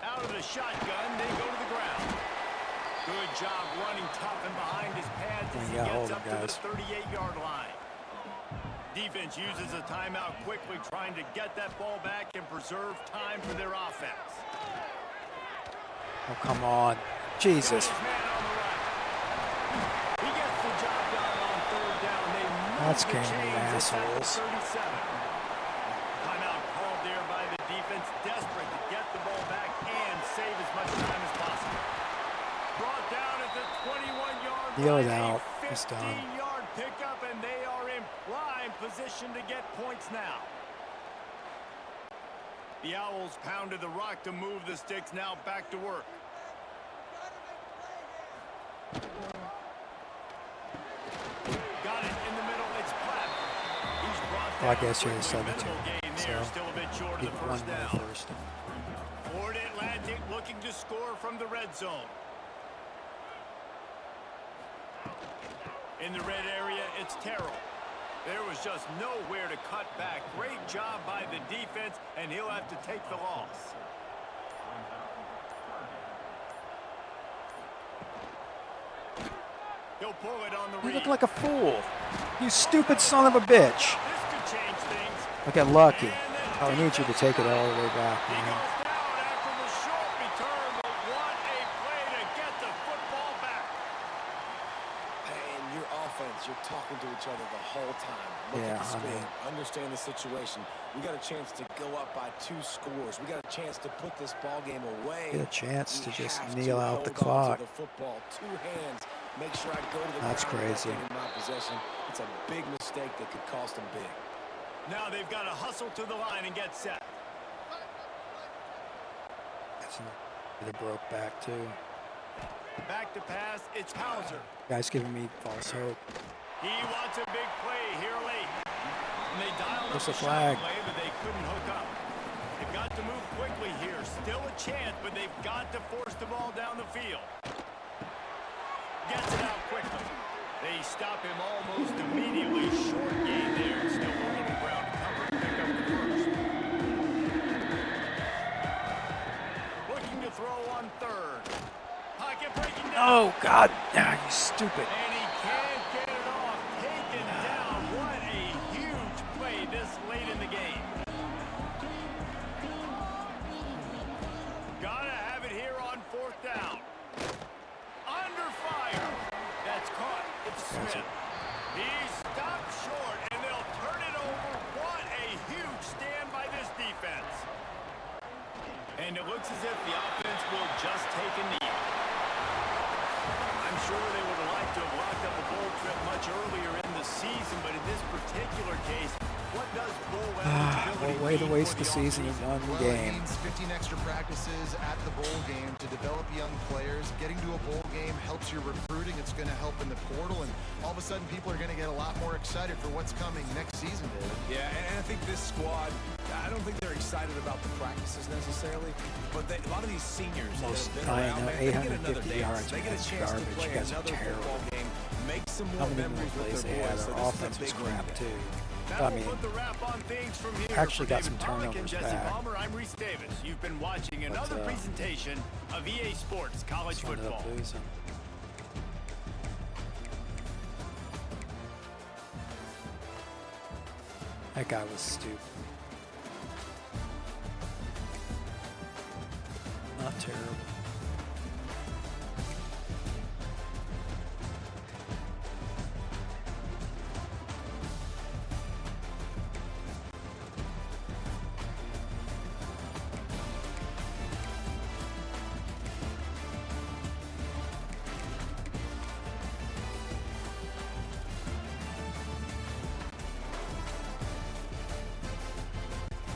Out of the shotgun, they go to the ground. Good job running tough and behind his pads as he gets up to the 38-yard line. Defense uses a timeout quickly, trying to get that ball back and preserve time for their offense. Oh, come on. Jesus. He gets the job done on third down. They move That's the game, you chains at the assholes. 37. Timeout called there by the defense, desperate to get the ball back and save as much time as possible. Brought down at the 21-yard Deal it line. out. He's done. 15-yard pickup, and they are in prime position to get points now. The Owls pounded the rock to move the sticks, now back to work. Got it in the middle. It's Platt. He's brought Well, I down guess you're the quickly. 17. Minimal gain So there, still a bit short of he the won first by down. first. Florida Atlantic looking to score from the red zone. In the red area, it's Terrell. There was just nowhere to cut back. Great job by the defense, and he'll have to take the loss. He'll pull it on the You read. look like a fool. You stupid son of a bitch. This could change things. I got lucky. Oh, I need you to take it all the way back, He man. goes down after the short return, but what a play to get the football back. And your offense, you're talking to each other the whole time. Look at the score, understand the situation. We got a chance to go up by 2 scores. We got a chance to put this ball game away. Get a chance to just kneel hold out the on clock. to the football, 2 hands. Make sure I go to the That's ground crazy. in my possession. It's a big mistake that could cost them big. Now they've got to hustle to the line and get set. They broke back too. Back to pass, it's Hauser. Guy's giving me false hope. He wants a big play here late. And they dialed up What's the the flag? shot play, but they couldn't hook up. They've got to move quickly here. Still a chance, but they've got to force the ball down the field. Gets it out quickly. They stop him almost immediately. Short gain there. Still a little ground to cover to pick up the first. Looking to throw on third. Pocket breaking down. Oh, God. Ah, you stupid. And he can't get it off. Taken down. What a huge play this late in the game. Gotta have it here on 4th down. Under fire. That's caught. It's Smith. He's stopped short, and they'll turn it over. What a huge stand by this defense. And it looks as if the offense will just take a knee. I'm sure they would have liked to have locked up a bowl trip much earlier in the season, but in this particular case, what does bowl eligibility What way to mean waste for the season in one Well, game. it means 15 extra practices at the bowl game to develop young players. Getting to a bowl game helps your recruiting. It's going to help in the portal, and all of a sudden people are going to get a lot more excited for what's coming next season, David. Yeah, and I think this squad, I don't think they're excited about the practices necessarily, but a lot of these seniors that Most, have been I around, know, man, they get another 850 dance. yards. They get a That's chance to garbage. play You guys are another terrible. football game, make some How more many more memories with plays their they had? boys. So Our this offense is a was big win. crap, too. That I will mean, put the wrap on things from here. actually For got David some Pollack and turnovers Jesse back. Palmer, I'm Reese Davis. You've been watching another presentation of EA Sports College just ended Football. up losing. That guy was stupid. Not terrible.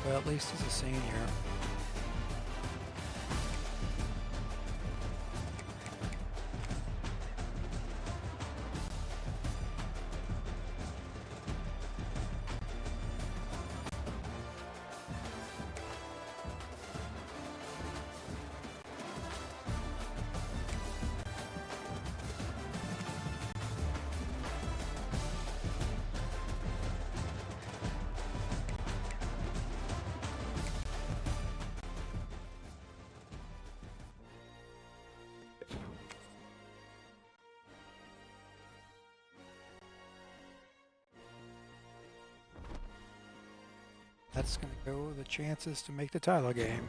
Well, at least he's a senior. That's going to go with the chances to make the title game.